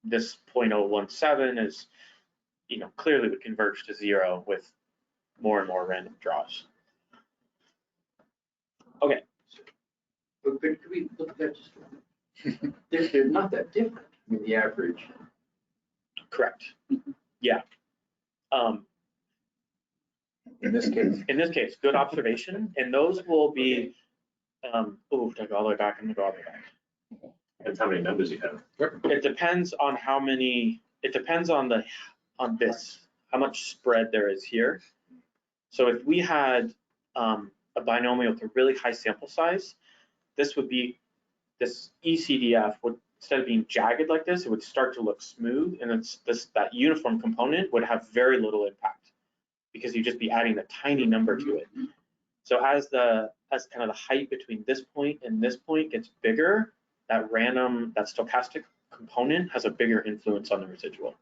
this 0.017 is, you know, clearly would converge to 0 with more and more random draws. Okay. But could we look at that just they're not that different, I mean, the average. Correct. Yeah. In this case. In this case, good observation, and those will be, oh, to go all the way back, I'm gonna go all the way back. That's how many members you have. It depends on how many, it depends on this, how much spread there is here. So if we had a binomial with a really high sample size, this ECDF would, instead of being jagged like this, it would start to look smooth, and that uniform component would have very little impact because you'd just be adding a tiny number to it. So as kind of the height between this point and this point gets bigger, that stochastic component has a bigger influence on the residual.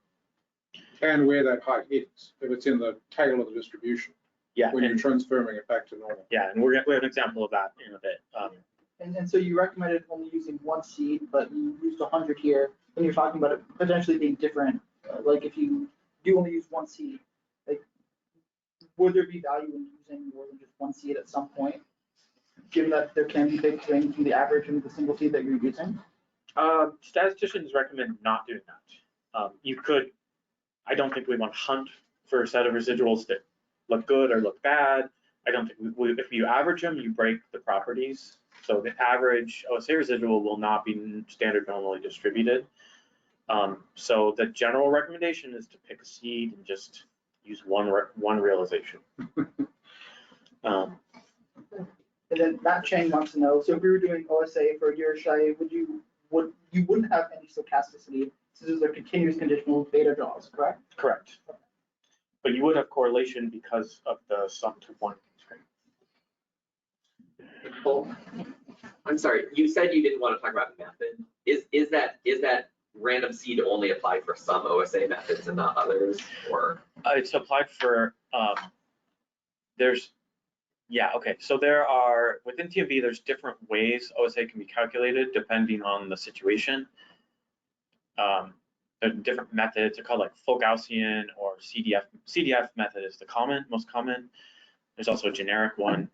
And where that height is, if it's in the tail of the distribution. Yeah. When you're transforming it back to normal. Yeah, and we have an example of that in a bit. And so you recommended only using 1 seed, but you used 100 here, and you're talking about it potentially being different. Like if you do only use 1 seed, like would there be value in using more than just 1 seed at some point, given that there can be big swings from the average and the single seed that you're using? Statisticians recommend not doing that. You could, I don't think we want to hunt for a set of residuals that look good or look bad. I don't think if you average them, you break the properties. So the average OSA residual will not be standard normally distributed. So the general recommendation is to pick a seed and just use one realization. And then Matt Chang wants to know, so if we were doing OSA for a deer shy, you wouldn't have any stochasticity, so this is a continuous conditional beta draws, correct? Correct. But you would have correlation because of the sum to 1 constraint. Well, I'm sorry, you said you didn't want to talk about method. Is that random seed only applied for some OSA methods and not others, or? It's applied for, so there are, within TMB, there's different ways OSA can be calculated depending on the situation. There are different methods, they're called like full Gaussian or CDF. CDF method is the most common. There's also a generic one.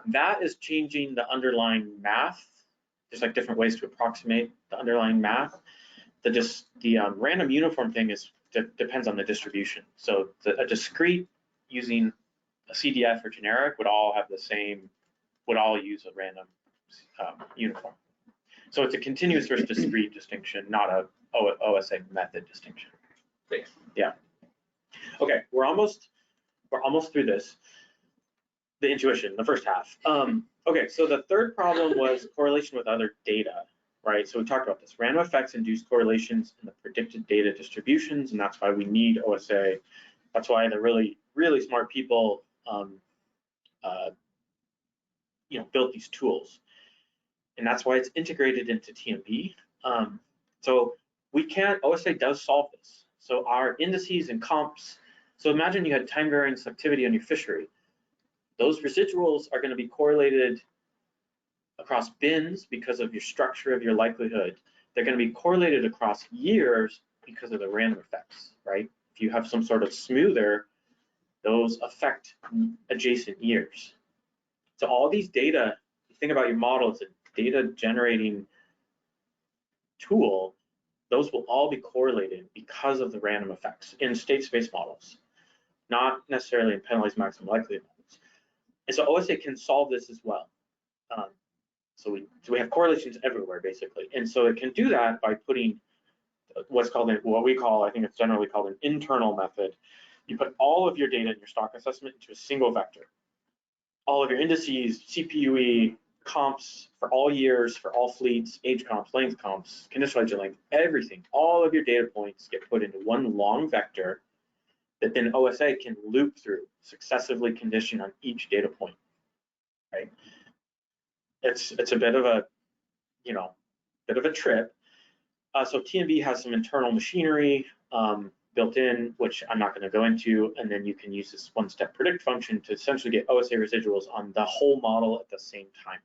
That is changing the underlying math. There's like different ways to approximate the underlying math. The random uniform thing depends on the distribution. So a discrete using a CDF or generic would all have the same would all use a random uniform. So it's a continuous versus discrete distinction, not a OSA method distinction. Thanks. Yeah. Okay, we're almost through this. The intuition, the first half. Okay, so the third problem was correlation with other data, right? So we talked about this. Random effects induce correlations in the predicted data distributions, and that's why we need OSA. That's why the really, really smart people, built these tools. And that's why it's integrated into TMB. So OSA does solve this. So our indices and comps, so imagine you had time varying selectivity on your fishery. Those residuals are going to be correlated across bins because of your structure of your likelihood. They're going to be correlated across years because of the random effects, right? If you have some sort of smoother, those affect adjacent years. So all these data, you think about your model as a data generating tool, those will all be correlated because of the random effects in state space models, not necessarily in penalized maximum likelihood models. And so OSA can solve this as well. So we have correlations everywhere basically. And so it can do that by putting what we call, I think it's generally called an internal method. You put all of your data in your stock assessment into a single vector. All of your indices, CPUE, comps for all years, for all fleets, age comps, length comps, conditional age length, everything, all of your data points get put into one long vector that then OSA can loop through, successively condition on each data point, right? It's a bit of a, trip. So TMB has some internal machinery built in, which I'm not going to go into, and then you can use this one-step predict function to essentially get OSA residuals on the whole model at the same time,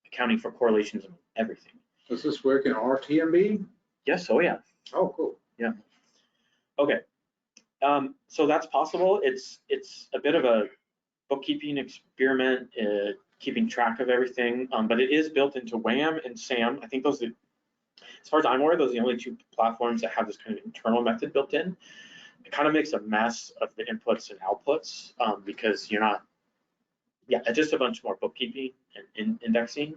accounting for correlations of everything. Does this work in RTMB? Yes, oh yeah. Oh, cool. Yeah. Okay. So that's possible. It's a bit of a bookkeeping experiment, keeping track of everything, but it is built into WAM and SAM. I think those are, as far as I'm aware, those are the only two platforms that have this kind of internal method built in. It kind of makes a mess of the inputs and outputs because you're not, it's just a bunch more bookkeeping and indexing.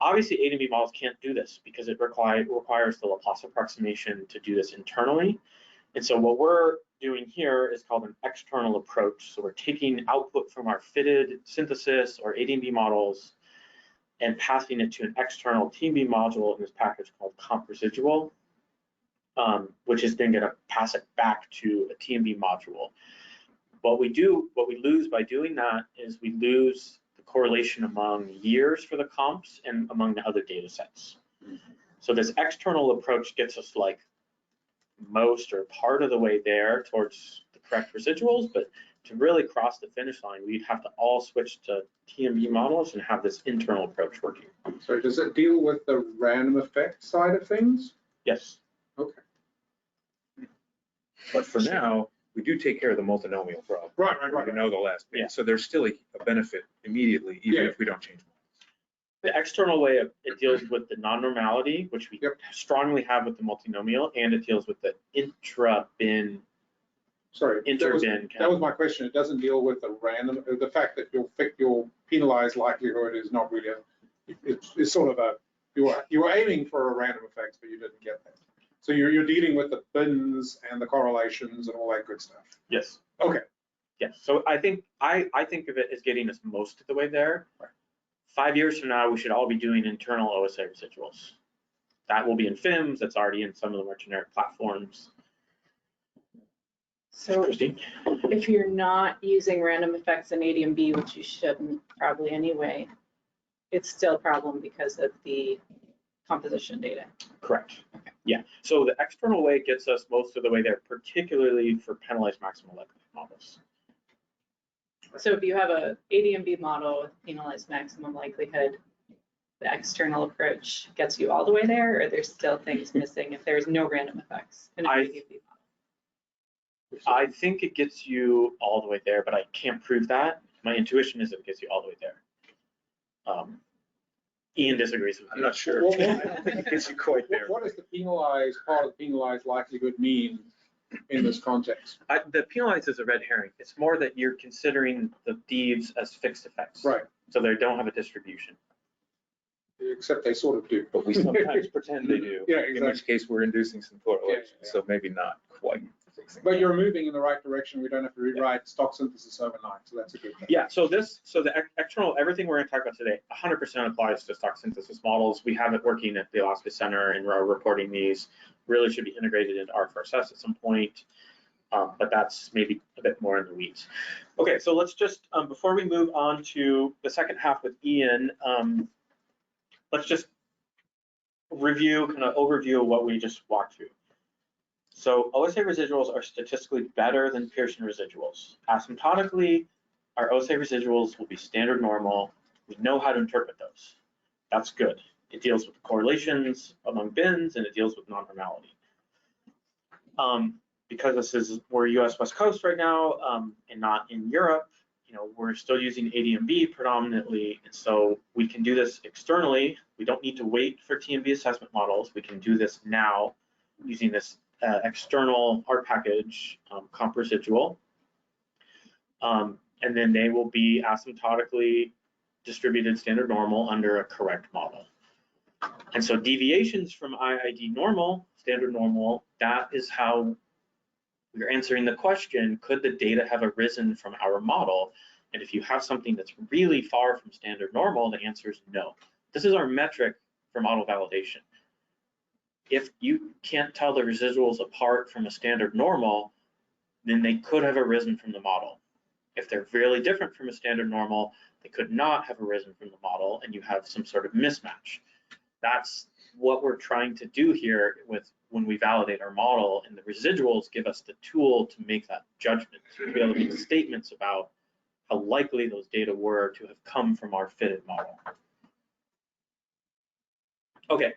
Obviously, A to B models can't do this because it requires the Laplace approximation to do this internally. And so what we're doing here is called an external approach. So we're taking output from our fitted synthesis or A to B models and passing it to an external TMB module in this package called comp residual, which is then going to pass it back to a TMB module. What we lose by doing that is we lose the correlation among years for the comps and among the other data sets. So this external approach gets us like most or part of the way there towards the correct residuals, but to really cross the finish line, we'd have to all switch to TMB models and have this internal approach working. So does it deal with the random effect side of things? Yes. Okay. But for now, we do take care of the multinomial problem. Right. We know the last bit. Yeah. So there's still a benefit immediately, even if we don't change models. The external way it deals with the non-normality, which we strongly have with the multinomial, and it deals with the intra-bin. Sorry, that was my question. It doesn't deal with the random, the fact that your penalized likelihood is not really it's sort of you were aiming for a random effect, but you didn't get that. So you're dealing with the bins and the correlations and all that good stuff. Yes. Okay. Yes. So I think of it as getting us most of the way there. Right. 5 years from now, we should all be doing internal OSA residuals. That will be in FIMS. That's already in some of the more generic platforms. So Christine? if you're not using random effects in ADMB, which you shouldn't probably anyway, it's still a problem because of the composition data. Correct. Okay. Yeah. So the external way gets us most of the way there, particularly for penalized maximal likelihood models. So if you have a ADMB model with penalized maximum likelihood, the external approach gets you all the way there, or there's still things missing if there's no random effects in an ADMB model? I think it gets you all the way there, but I can't prove that. My intuition is it gets you all the way there. Ian disagrees with me. I'm not sure. What I think it gets you quite there. What does the penalized part of the penalized likelihood mean in this context. The penalize is a red herring. It's more that you're considering the thieves as fixed effects. Right. So they don't have a distribution. Except they sort of do. But we sometimes pretend they do. Yeah, In exactly. which case, we're inducing some correlation, Yeah. so maybe not quite fixing. But you're moving in the right direction. We don't have to rewrite stock synthesis overnight, so that's a good thing. Yeah, so the external, everything we're gonna talk about today, 100% applies to stock synthesis models. We have it working at the Alaska Center and we're reporting these, really should be integrated into R4SS at some point. But that's maybe a bit more in the weeds. Okay, so let's just, before we move on to the second half with Ian, let's just review, kind of overview of what we just walked through. So OSA residuals are statistically better than Pearson residuals. Asymptotically, our OSA residuals will be standard normal. We know how to interpret those. That's good. It deals with correlations among bins and it deals with non-normality. Because we're US West Coast right now and not in Europe, we're still using ADMB predominantly. And so we can do this externally. We don't need to wait for TMB assessment models. We can do this now using this external art package comp residual. And then they will be asymptotically distributed standard normal under a correct model. And so deviations from IID normal, standard normal, that is how we're answering the question, could the data have arisen from our model? And if you have something that's really far from standard normal, the answer is no. This is our metric for model validation. If you can't tell the residuals apart from a standard normal, then they could have arisen from the model. If they're really different from a standard normal, they could not have arisen from the model and you have some sort of mismatch. That's what we're trying to do here with when we validate our model, and the residuals give us the tool to make that judgment, to be able to make statements about how likely those data were to have come from our fitted model. Okay,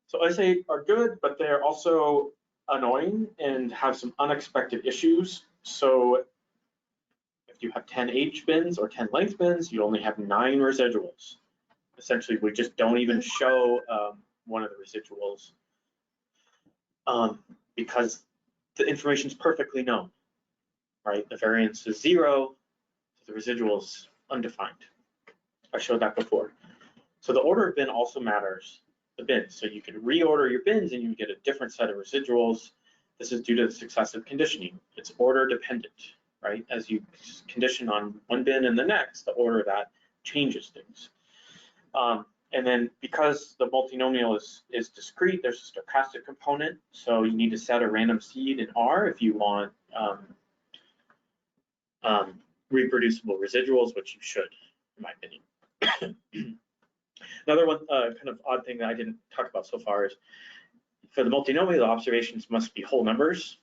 so OSA are good, but they're also annoying and have some unexpected issues. So if you have 10 H bins or 10 length bins, you only have 9 residuals. Essentially, we just don't even show one of the residuals because the information is perfectly known, right? The variance is 0, so the residual is undefined. I showed that before. So the order of bin also matters, the bins. So you can reorder your bins and you get a different set of residuals. This is due to the successive conditioning. It's order dependent, right? As you condition on one bin and the next, the order of that changes things. And then because the multinomial is discrete, there's a stochastic component. So you need to set a random seed in R if you want reproducible residuals, which you should, in my opinion. Another one kind of odd thing that I didn't talk about so far is for the multinomial, the observations must be whole numbers.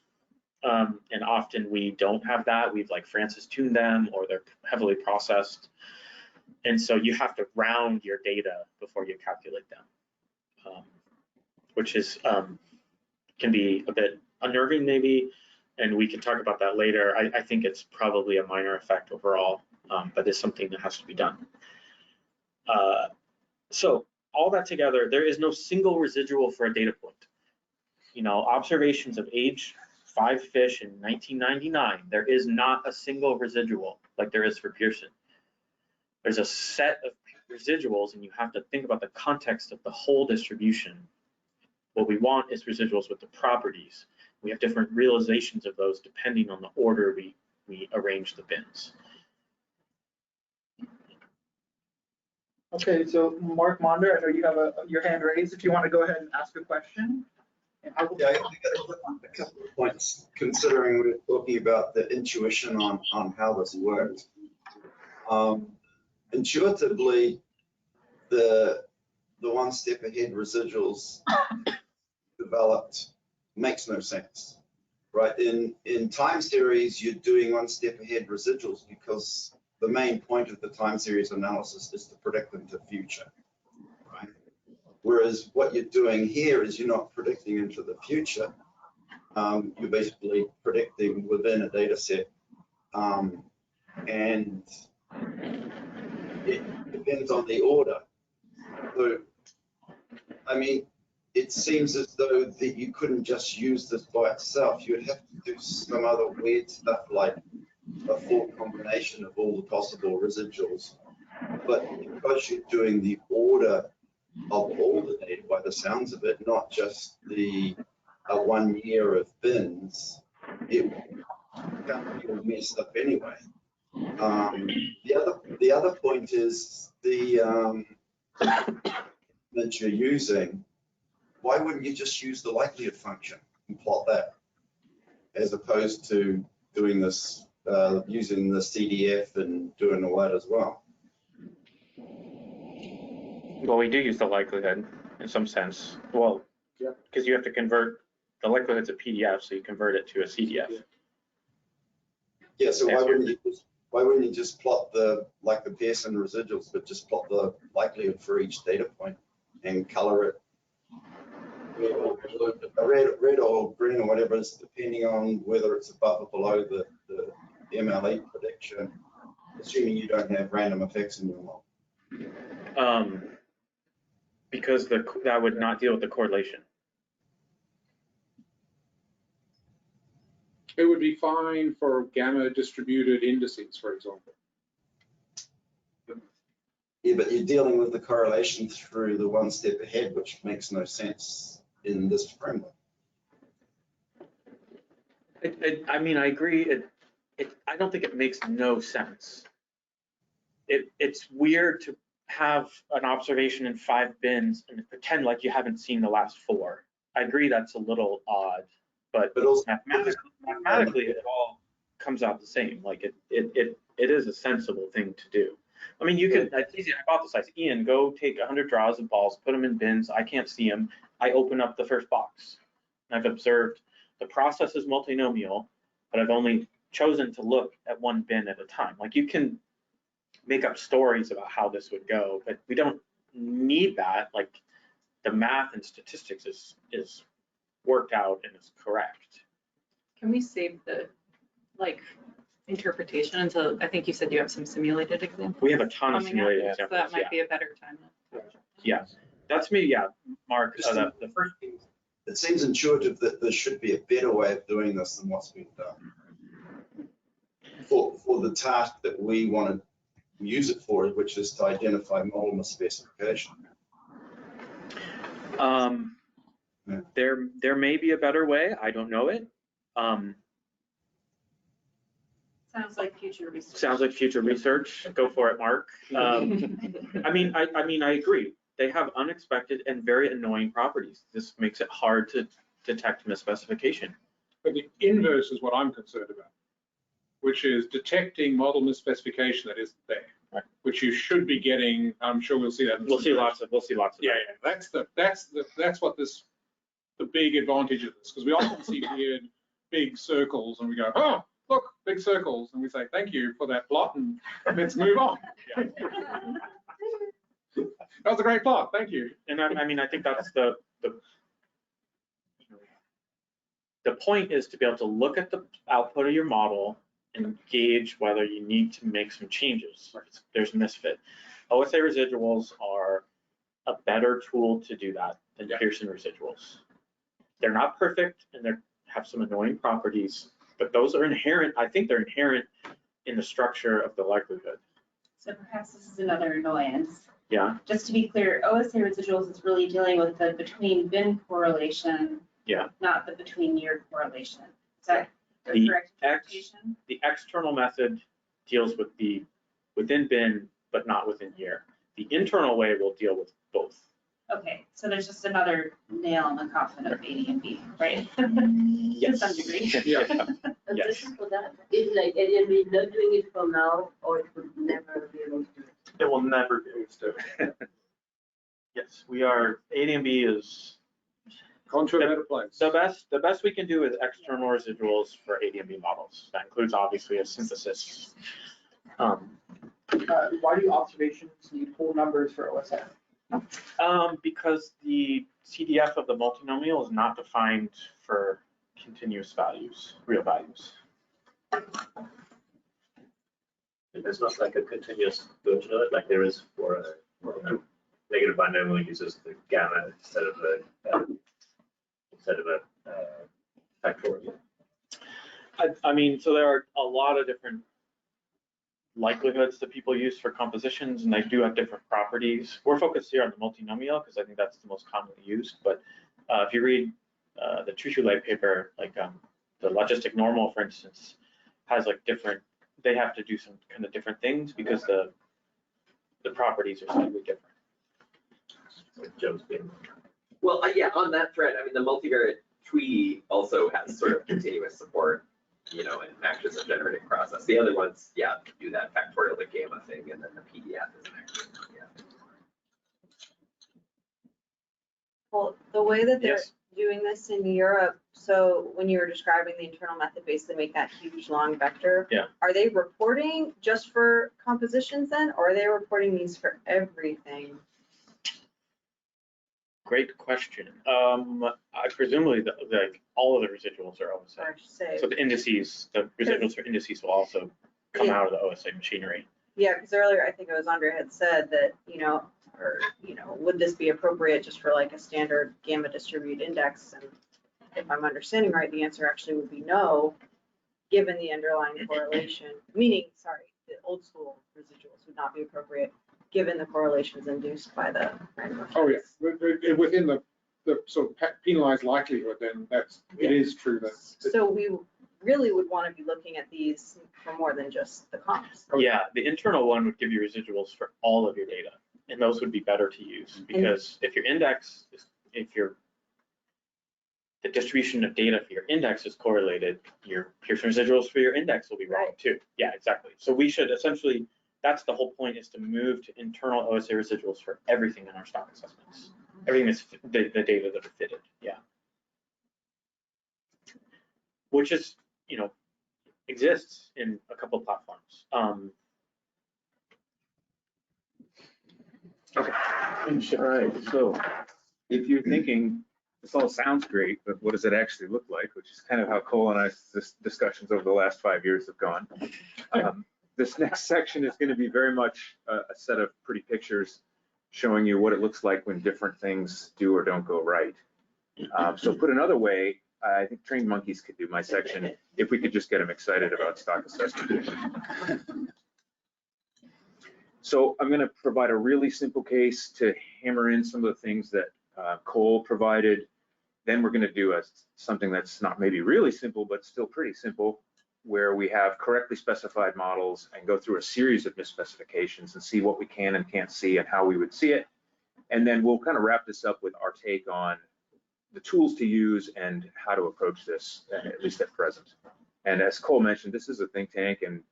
And often we don't have that. We've like Francis tuned them or they're heavily processed. And so you have to round your data before you calculate them, which is can be a bit unnerving maybe, and we can talk about that later. I think it's probably a minor effect overall, but it's something that has to be done. So all that together, there is no single residual for a data point. Observations of age 5 fish in 1999, there is not a single residual like there is for Pearson. There's a set of residuals and you have to think about the context of the whole distribution. What we want is residuals with the properties. We have different realizations of those depending on the order we arrange the bins. Okay, so Mark Monder, I know you have your hand raised. If you want to go ahead and ask a question. And I will Yeah, I got a couple of points, considering we're talking about the intuition on how this works. Intuitively, the one step ahead residuals developed makes no sense, right? In time series, you're doing one step ahead residuals because the main point of the time series analysis is to predict into the future, right? Whereas what you're doing here is you're not predicting into the future. You're basically predicting within a data set. And it depends on the order. So, I mean, it seems as though that you couldn't just use this by itself. You'd have to do some other weird stuff like a full combination of all the possible residuals. But because you're doing the order of all the data by the sounds of it, not just the 1 year of bins, it can't be all messed up anyway. The other point is the that you're using. Why wouldn't you just use the likelihood function and plot that, as opposed to doing this using the CDF and doing all that as well? Well, we do use the likelihood in some sense. Well, because you have to convert the likelihood's a PDF, so you convert it to a CDF. Yeah. So why wouldn't you just plot the Pearson residuals, but just plot the likelihood for each data point and color it red or green or whatever, is depending on whether it's above or below the MLE prediction, assuming you don't have random effects in your model. Because that would not deal with the correlation. It would be fine for gamma distributed indices, for example. Yeah, but you're dealing with the correlation through the one step ahead, which makes no sense in this framework. I mean, I agree. I don't think it makes no sense. It's weird to have an observation in 5 bins and pretend like you haven't seen the last 4. I agree that's a little odd, but also mathematically it all comes out the same. Like it is a sensible thing to do. I mean, you can, it's easy to hypothesize. Ian, go take 100 draws of balls, put them in bins. I can't see them. I open up the first box. And I've observed the process is multinomial, but I've only chosen to look at one bin at a time. Like you can make up stories about how this would go, but we don't need that. Like the math and statistics is worked out and is correct. Can we save the interpretation until, I think you said you have some simulated examples? We have a ton of simulated So examples. that might be a better time. Yeah, that's me. Yeah, Mark. The first. It seems intuitive that there should be a better way of doing this than what's been done. For the task that we want to use it for, which is to identify model misspecification. There may be a better way. I don't know it. Sounds like future research. Sounds like future research. Go for it, Mark. I mean, I agree. They have unexpected and very annoying properties. This makes it hard to detect misspecification. But the inverse is what I'm concerned about, which is detecting model misspecification that isn't there, right, which you should be getting. I'm sure we'll see that. We'll see lots of. Yeah, that's what the big advantage of this, because we often see weird big circles and we go, oh, look, big circles, and we say thank you for that plot and let's move on. Yeah. That was a great plot, thank you. And I mean, I think that's the point is to be able to look at the output of your model and gauge whether you need to make some changes. There's misfit. OSA residuals are a better tool to do that than Pearson residuals. They're not perfect and they have some annoying properties, but those are inherent. I think they're inherent in the structure of the likelihood. So perhaps this is another annoyance. Yeah. Just to be clear, OSA residuals is really dealing with the between bin correlation, not the between year correlation. Is that the correct interpretation? The external method deals with the within bin, but not within year. The internal way will deal with both. Okay, so there's just another nail in the coffin of ADMB, right? Yes. To some degree. Yeah. Yes. For that, is like ADMB not doing it for now, or it would never be able to do it? It will never be able to do it. Yes, we are. ADMB is the best we can do is external residuals for ADMB models. That includes obviously a synthesis. Why do observations need whole numbers for OSA? Because the CDF of the multinomial is not defined for continuous values, real values. There's not like a continuous version of it, like there is for a negative binomial uses the gamma instead of a factorial. I mean, so there are a lot of different likelihoods that people use for compositions, and they do have different properties. We're focused here on the multinomial because I think that's the most commonly used. But if you read the Tuchulé paper, like the logistic normal, for instance, has like different. They have to do some kind of different things because the properties are slightly different. Like Joe's being. Well, yeah, on that thread, I mean, the multivariate Tweedy also has sort of continuous support, you know, and acts as a generating process. The other ones, yeah, do that factorial to gamma thing, and then the PDF isn't actually, yeah. Well, the way that they're Yes. doing this in Europe, so when you were describing the internal method, basically make that huge long vector. Yeah. Are they reporting just for compositions then, or are they reporting these for everything? Great question. I presumably like all of the residuals are OSA. Or say, So the indices, the residuals for indices will also come out of the OSA machinery. yeah, because earlier I think it was Andre had said that, you know, or, you know, would this be appropriate just for like a standard gamma distribute index? And if I'm understanding right, the answer actually would be no, given the underlying correlation, meaning, sorry, the old school residuals would not be appropriate given the correlations induced by the random effects. Oh, yes, within the sort of penalized likelihood, then it is true that. So we really would want to be looking at these for more than just the comps. Yeah, the internal one would give you residuals for all of your data, and those would be better to use because if your index, the distribution of data for your index is correlated, your Pearson residuals for your index will be wrong too. Yeah, exactly. So we should essentially, that's the whole point, is to move to internal OSA residuals for everything in our stock assessments. Everything is the data that are fitted, yeah. Which is, you know, exists in a couple of platforms. Okay. All right, so if you're thinking, this all sounds great, but what does it actually look like? Which is kind of how Cole and I's discussions over the last 5 years have gone. This next section is going to be very much a set of pretty pictures showing you what it looks like when different things do or don't go right. So put another way, I think trained monkeys could do my section if we could just get them excited about stock assessment. So I'm going to provide a really simple case to hammer in some of the things that Cole provided. Then we're going to do something that's not maybe really simple, but still pretty simple, where we have correctly specified models and go through a series of misspecifications and see what we can and can't see and how we would see it. And then we'll kind of wrap this up with our take on the tools to use and how to approach this, at least at present. And as Cole mentioned, this is a think tank and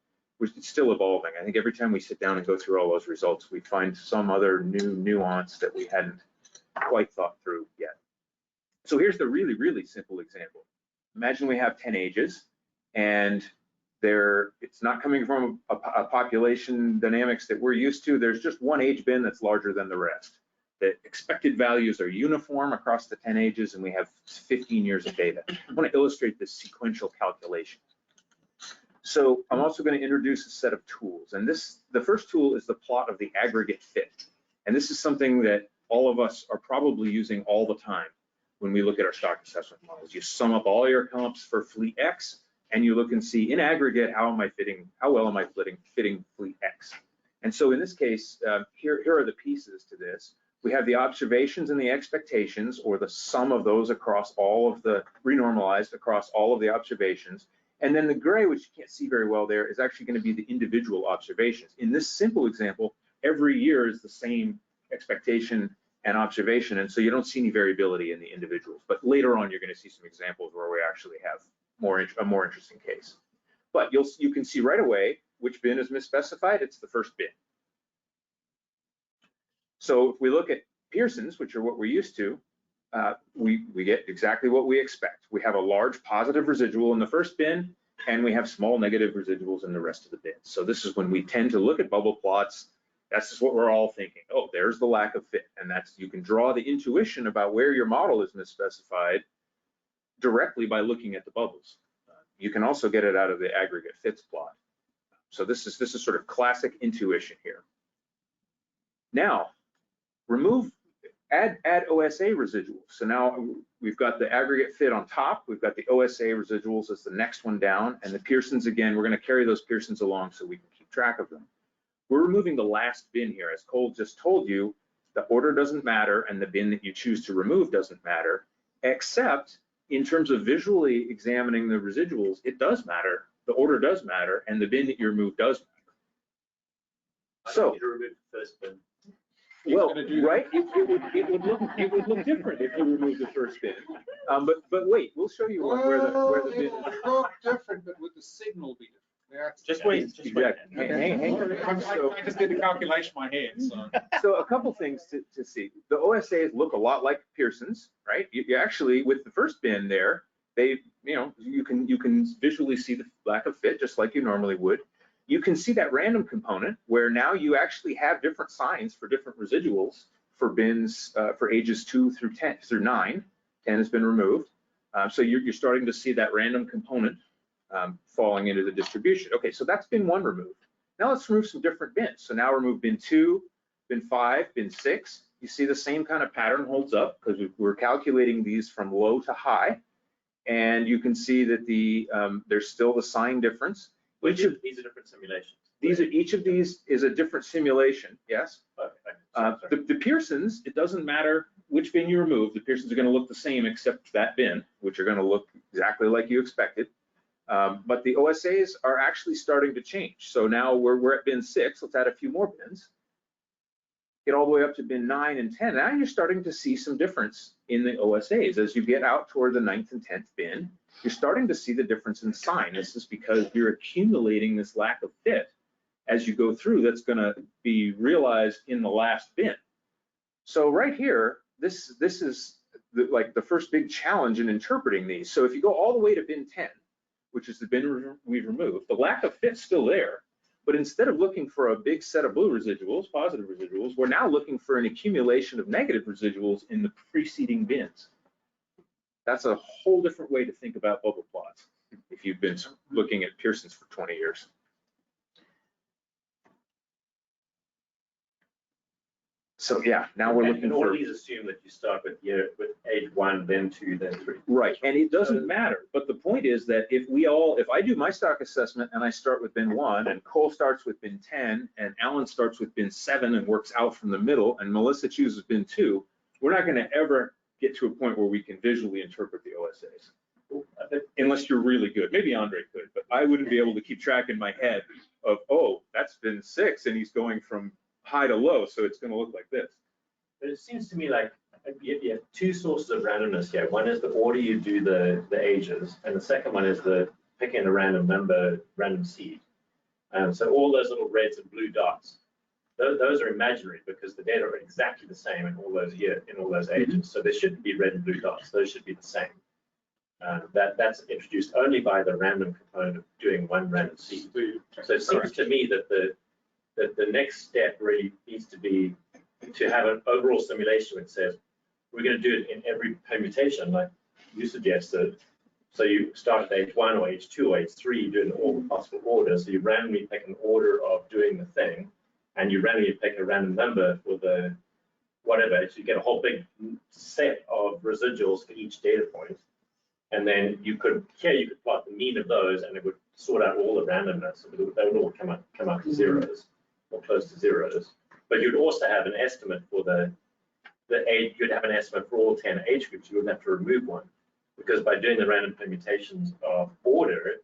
it's still evolving. I think every time we sit down and go through all those results, we find some other new nuance that we hadn't quite thought through yet. So here's the really, really simple example. Imagine we have 10 ages and it's not coming from a population dynamics that we're used to. There's just one age bin that's larger than the rest. The expected values are uniform across the 10 ages and we have 15 years of data. I want to illustrate this sequential calculation. So I'm also going to introduce a set of tools. And the first tool is the plot of the aggregate fit. And this is something that all of us are probably using all the time when we look at our stock assessment models. You sum up all your comps for fleet X and you look and see in aggregate, how well am I fitting fleet X? And so in this case, here are the pieces to this. We have the observations and the expectations, or the sum of those across all of the renormalized across all of the observations. And then the gray, which you can't see very well there, is actually going to be the individual observations. In this simple example, every year is the same expectation and observation, and so you don't see any variability in the individuals. But later on, you're going to see some examples where we actually have a more interesting case. But you can see right away which bin is misspecified. It's the first bin. So if we look at Pearson's, which are what we're used to, we get exactly what we expect. We have a large positive residual in the first bin, and we have small negative residuals in the rest of the bins. So this is when we tend to look at bubble plots. That's just what we're all thinking. Oh, there's the lack of fit. And you can draw the intuition about where your model is misspecified directly by looking at the bubbles. You can also get it out of the aggregate fits plot. So this is sort of classic intuition here. Now, add OSA residuals. So now we've got the aggregate fit on top, we've got the OSA residuals as the next one down, and the Pearsons, again, we're gonna carry those Pearsons along so we can keep track of them. We're removing the last bin here. As Cole just told you, the order doesn't matter and the bin that you choose to remove doesn't matter, except in terms of visually examining the residuals, it does matter. The order does matter and the bin that you remove does matter. So, You remove the first bin. well, right, it would look different if you remove the first bin. But wait, we'll show you where the bin It would look different, but would the signal be different? That's- Just wait, just wait. Exactly. Hang on. I just did the calculation in my head, so. So a couple things to see. The OSAs look a lot like Pearsons, right? You actually, with the first bin there, you can visually see the lack of fit just like you normally would. You can see that random component where now you actually have different signs for different residuals for bins for ages 2 through 9. 10 has been removed. So you're starting to see that random component falling into the distribution. Okay, so that's bin 1 removed. Now let's remove some different bins. So now remove bin 2, bin 5, bin 6. You see the same kind of pattern holds up because we're calculating these from low to high. And you can see that there's still the sign difference. These are different simulations. Each of these is a different simulation, yes? Okay. The Pearsons, it doesn't matter which bin you remove, the Pearsons are gonna look the same except that bin, which are gonna look exactly like you expected. But the OSAs are actually starting to change. So now we're at bin 6, let's add a few more bins. Get all the way up to bin 9 and 10. Now you're starting to see some difference in the OSAs. As you get out toward the 9th and 10th bin, you're starting to see the difference in sign. This is because you're accumulating this lack of fit as you go through that's gonna be realized in the last bin. So right here, this is the first big challenge in interpreting these. So if you go all the way to bin 10, which is the bin we've removed, the lack of fit's still there. But instead of looking for a big set of blue residuals, positive residuals, we're now looking for an accumulation of negative residuals in the preceding bins. That's a whole different way to think about bubble plots if you've been looking at Pearsons for 20 years. So yeah, now we're looking and all for. of these assume that you start with age 1, then 2, then 3. Right, and it doesn't matter. But the point is that if I do my stock assessment and I start with bin 1 and Cole starts with bin 10 and Alan starts with bin 7 and works out from the middle and Melissa chooses bin 2, we're not gonna ever get to a point where we can visually interpret the OSAs. Unless you're really good. Maybe Andre could, but I wouldn't be able to keep track in my head of, oh, that's bin 6 and he's going from high to low, so it's going to look like this. But it seems to me like you have 2 sources of randomness here. One is the order you do the ages, and the second one is the picking a random number, random seed. So all those little reds and blue dots, those are imaginary because the data are exactly the same in all those ages. So there shouldn't be red and blue dots. Those should be the same. That's introduced only by the random component of doing one random seed. So it seems to me that the next step really needs to be to have an overall simulation which says we're going to do it in every permutation, like you suggested. So you start at age 1 or age 2 or age 3, you do it in all possible orders. So you randomly pick an order of doing the thing, and you randomly pick a random number for the whatever. So you get a whole big set of residuals for each data point. And then you could plot the mean of those, and it would sort out all the randomness. They would all come up to zeros or close to zeros. But you'd also have an estimate for the age. You'd have an estimate for all 10 age groups. You wouldn't have to remove one, because by doing the random permutations of order,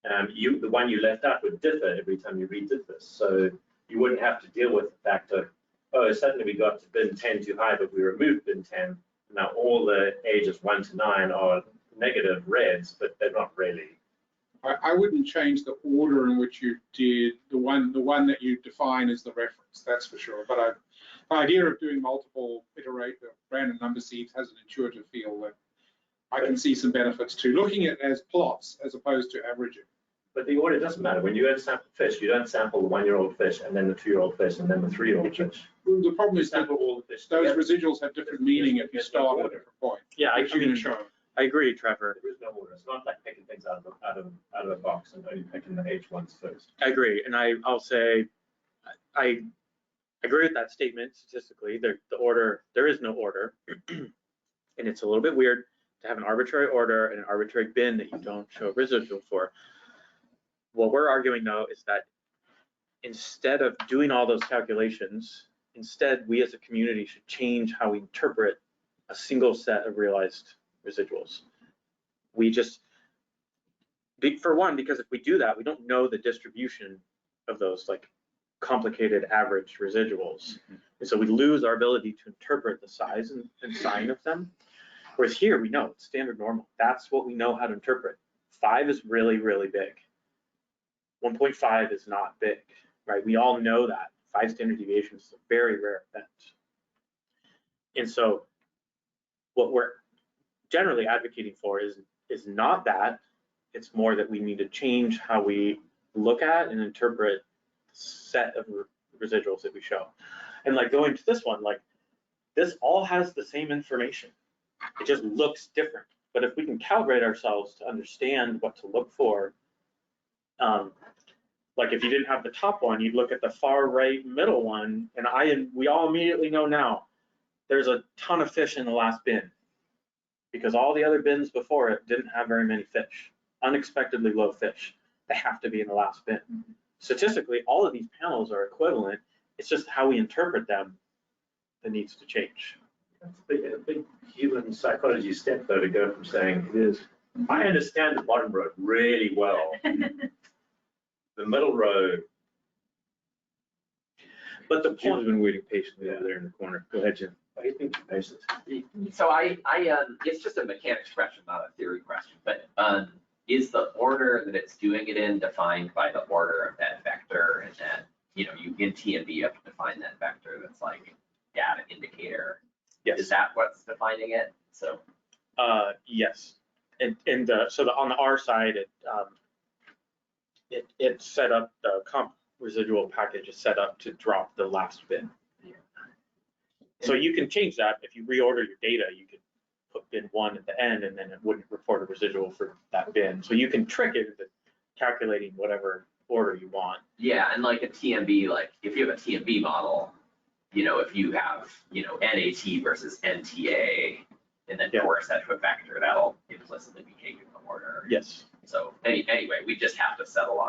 the one you left out would differ every time you redid this. So you wouldn't have to deal with the fact of, oh, suddenly we got to bin 10 too high, but we removed bin 10. Now all the ages 1 to 9 are negative reds, but they're not really. I wouldn't change the order in which you did the one that you define as the reference, that's for sure. But the idea of doing multiple random number seeds has an intuitive feel that I can see some benefits to looking at it as plots as opposed to averaging. But the order doesn't matter. When you go to sample fish, you don't sample the 1-year-old fish and then the 2-year-old fish and then the 3-year-old fish. The problem is that Sample all the fish those together. residuals have different meaning if you start at a different point. Yeah, I agree, Trevor. There is no order. It's not like picking things out of a box and only picking the age ones first. I agree, and I'll say, I I agree with that statement statistically. The order, there is no order. And it's a little bit weird to have an arbitrary order and an arbitrary bin that you don't show residuals for. What we're arguing though is that instead of doing all those calculations, instead we as a community should change how we interpret a single set of realized residuals. We just, for one, because if we do that, we don't know the distribution of those like complicated average residuals. And so we lose our ability to interpret the size and sign of them. Whereas here we know it's standard normal. That's what we know how to interpret. 5 is really, really big. 1.5 is not big, right? We all know that. 5 standard deviations is a very rare event. And so what we're generally advocating for is not that. It's more that we need to change how we look at and interpret the set of residuals that we show. And like going to this one, like this all has the same information. It just looks different. But if we can calibrate ourselves to understand what to look for, like if you didn't have the top one, you'd look at the far right middle one, and we all immediately know now there's a ton of fish in the last bin because all the other bins before it didn't have very many fish, unexpectedly low fish. They have to be in the last bin. Statistically, all of these panels are equivalent. It's just how we interpret them that needs to change. That's a big human psychology step, though, to go from saying it is, I understand the bottom row really well. The middle row. But the Jim's been waiting patiently over there in the corner. Go ahead, Jim. What do you think, patience? So it's just a mechanics question, not a theory question, but is the order that it's doing it in defined by the order of that vector? And then, you in TMB have to define that vector that's like data indicator. Yes. Is that what's defining it? So. Yes. So on the R side, it set up, the comp residual package is set up to drop the last bin. So you can change that. If you reorder your data, you could put bin 1 at the end and then it wouldn't report a residual for that bin. So you can trick it into calculating whatever order you want. Yeah, and like a TMB, like if you have a TMB model, if you have, NAT versus NTA, and then Norris set to a vector, that'll implicitly be taken in order. Yes. So anyway, we just have to settle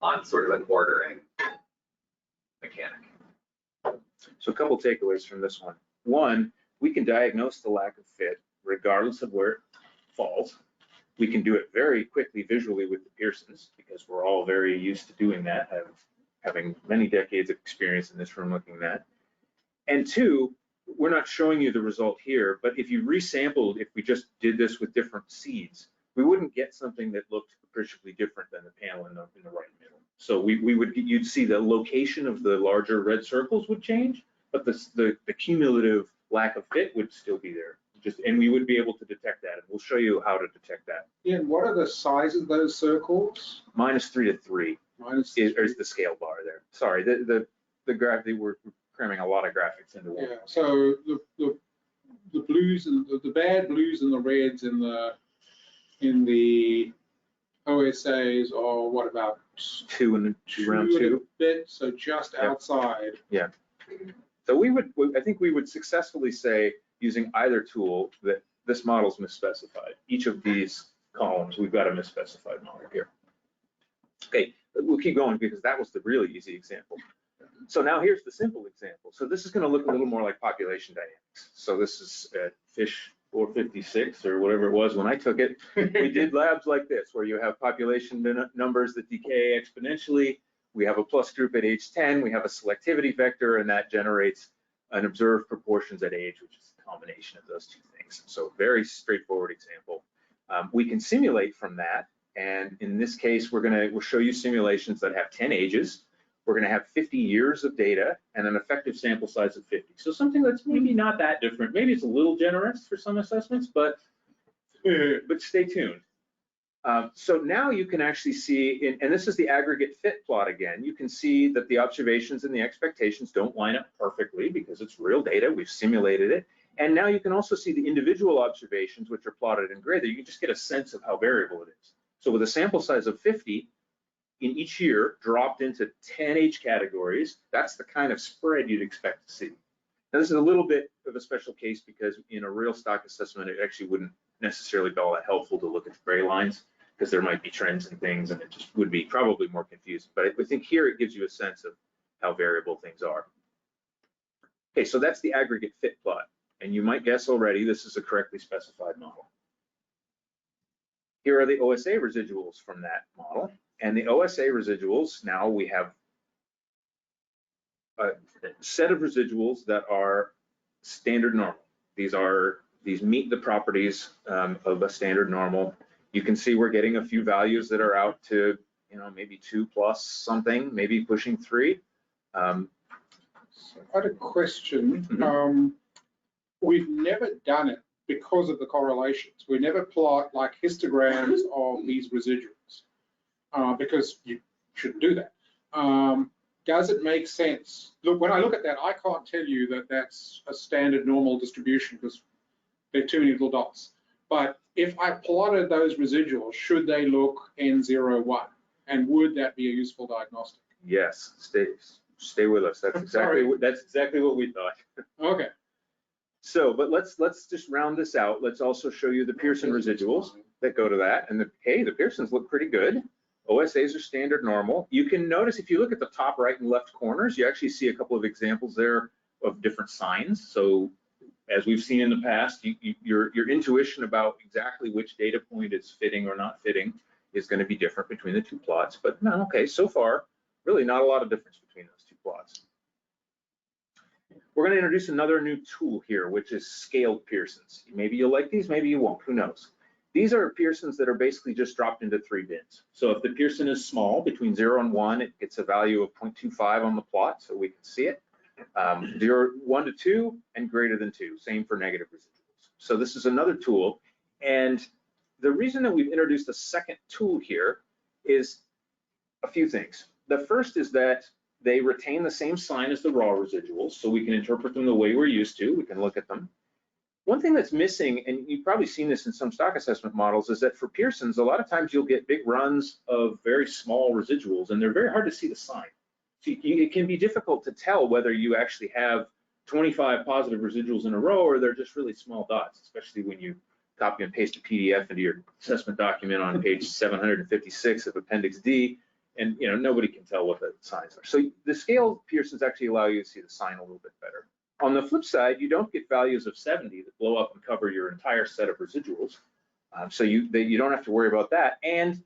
on sort of an ordering mechanic. So a couple takeaways from this one. One, we can diagnose the lack of fit regardless of where it falls. We can do it very quickly visually with the Pearsons because we're all very used to doing that, having many decades of experience in this room looking at that. And two, we're not showing you the result here, but if you resampled, if we just did this with different seeds, we wouldn't get something that looked appreciably different than the panel in the right middle. So you'd see the location of the larger red circles would change, but the cumulative lack of fit would still be there. And we would be able to detect that, and we'll show you how to detect that. Ian, what are the sizes of those circles? -3 to 3 is the scale bar there. Sorry, the graph, we're cramming a lot of graphics into one. Yeah, so the blues and the bad blues and the reds in the OSAs are what, about 2 and around 2 bit, so just outside. Yeah. So I think we would successfully say, using either tool, that this model's misspecified. Each of these columns, we've got a misspecified model here. Okay, we'll keep going because that was the really easy example. So now here's the simple example. So this is going to look a little more like population dynamics. So this is fish 456 or whatever it was when I took it. We did labs like this where you have population numbers that decay exponentially. We have a plus group at age 10. We have a selectivity vector, and that generates an observed proportions at age, which is a combination of those two things. So very straightforward example. We can simulate from that. And in this case, we'll show you simulations that have 10 ages. We're going to have 50 years of data and an effective sample size of 50. So something that's maybe not that different. Maybe it's a little generous for some assessments, but stay tuned. So now you can actually see, and this is the aggregate fit plot again, you can see that the observations and the expectations don't line up perfectly because it's real data, we've simulated it. And now you can also see the individual observations, which are plotted in gray, that you can just get a sense of how variable it is. So with a sample size of 50, in each year dropped into 10 age categories, that's the kind of spread you'd expect to see. Now, this is a little bit of a special case because in a real stock assessment, it actually wouldn't necessarily be all that helpful to look at the gray lines because there might be trends and things, and it just would be probably more confusing. But I think here it gives you a sense of how variable things are. Okay, so that's the aggregate fit plot. And you might guess already, this is a correctly specified model. Here are the OSA residuals from that model. And the OSA residuals, now we have a set of residuals that are standard normal. These meet the properties of a standard normal. You can see we're getting a few values that are out to, maybe 2 plus something, maybe pushing 3. So I had a question. We've never done it because of the correlations. We never plot like histograms of these residuals because you shouldn't do that. Does it make sense? Look, when I look at that, I can't tell you that that's a standard normal distribution because there are too many little dots. But if I plotted those residuals, should they look N01? And would that be a useful diagnostic? Yes, stay with us. That's exactly what we thought. Okay. So, but let's just round this out. Let's also show you the Pearson residuals that go to that. And the Pearsons look pretty good. OSAs are standard normal. You can notice if you look at the top right and left corners, you actually see a couple of examples there of different signs. So as we've seen in the past, your intuition about exactly which data point is fitting or not fitting is going to be different between the two plots. But no, okay, so far, really not a lot of difference between those two plots. We're going to introduce another new tool here, which is scaled Pearsons. Maybe you'll like these, maybe you won't, who knows. These are Pearsons that are basically just dropped into 3 bins. So if the Pearson is small, between 0 and 1, it gets a value of 0.25 on the plot, so we can see it. 1 to 2, and greater than 2, same for negative residuals. So this is another tool. And the reason that we've introduced a second tool here is a few things. The first is that they retain the same sign as the raw residuals, so we can interpret them the way we're used to. We can look at them. One thing that's missing, and you've probably seen this in some stock assessment models, is that for Pearsons, a lot of times you'll get big runs of very small residuals, and they're very hard to see the sign. So it can be difficult to tell whether you actually have 25 positive residuals in a row or they're just really small dots, especially when you copy and paste a PDF into your assessment document on page 756 of Appendix D, and nobody can tell what the signs are. So the scaled Pearsons actually allow you to see the sign a little bit better. On the flip side, you don't get values of 70 that blow up and cover your entire set of residuals. So you don't have to worry about that. And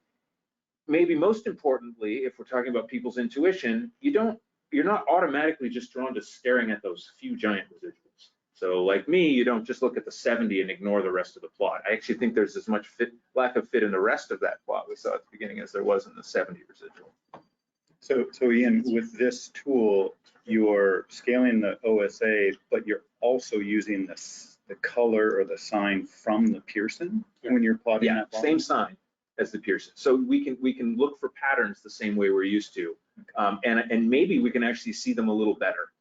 maybe most importantly, if we're talking about people's intuition, you're not automatically just drawn to staring at those few giant residuals. So like me, you don't just look at the 70 and ignore the rest of the plot. I actually think there's as much lack of fit in the rest of that plot we saw at the beginning as there was in the 70 residual. So Ian, with this tool, you're scaling the OSA, but you're also using the color or the sign from the Pearson when you're plotting that plot? Same sign as the Pearson. So we can look for patterns the same way we're used to, and maybe we can actually see them a little better.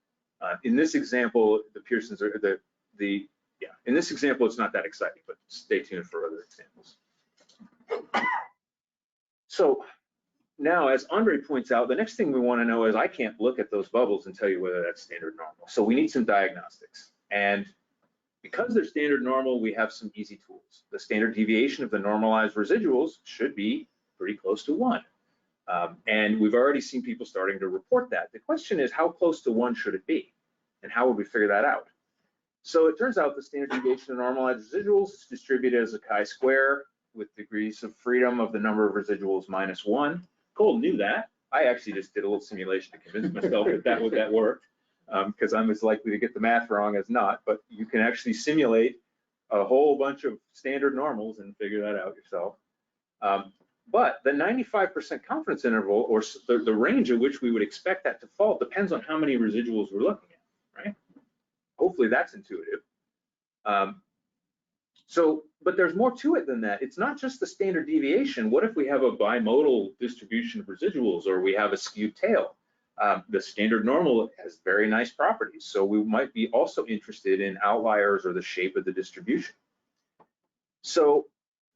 In this example, the Pearsons are in this example it's not that exciting, but stay tuned for other examples. So now, as Andre points out, the next thing we want to know is I can't look at those bubbles and tell you whether that's standard normal. So we need some diagnostics. And because they're standard normal, we have some easy tools. The standard deviation of the normalized residuals should be pretty close to 1. And we've already seen people starting to report that. The question is, how close to 1 should it be? And how would we figure that out? So it turns out the standard deviation of normalized residuals is distributed as a chi-square with degrees of freedom of the number of residuals minus 1. Cole knew that. I actually just did a little simulation to convince myself that worked, because I'm as likely to get the math wrong as not, but you can actually simulate a whole bunch of standard normals and figure that out yourself. But the 95% confidence interval, or the range at which we would expect that to fall, depends on how many residuals we're looking at, right? Hopefully that's intuitive. But there's more to it than that. It's not just the standard deviation. What if we have a bimodal distribution of residuals, or we have a skewed tail? The standard normal has very nice properties, so we might be also interested in outliers or the shape of the distribution. So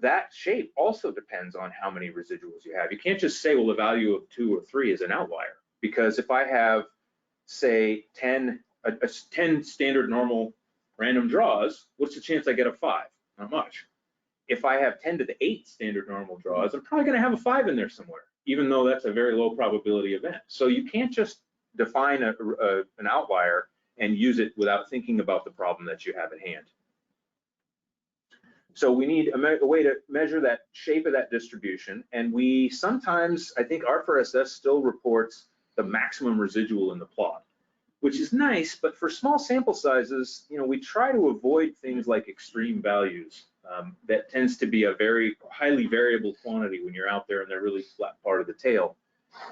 that shape also depends on how many residuals you have. You can't just say, well, the value of 2 or 3 is an outlier, because if I have, say, 10 standard normal random draws, what's the chance I get a 5? Not much. If I have 10 to the 8 standard normal draws, I'm probably going to have a 5 in there somewhere, even though that's a very low probability event. So you can't just define an outlier and use it without thinking about the problem that you have at hand. So we need a way to measure that shape of that distribution. And we sometimes, I think R4SS still reports the maximum residual in the plot, which is nice, but for small sample sizes, we try to avoid things like extreme values. That tends to be a very highly variable quantity when you're out there in the really flat part of the tail.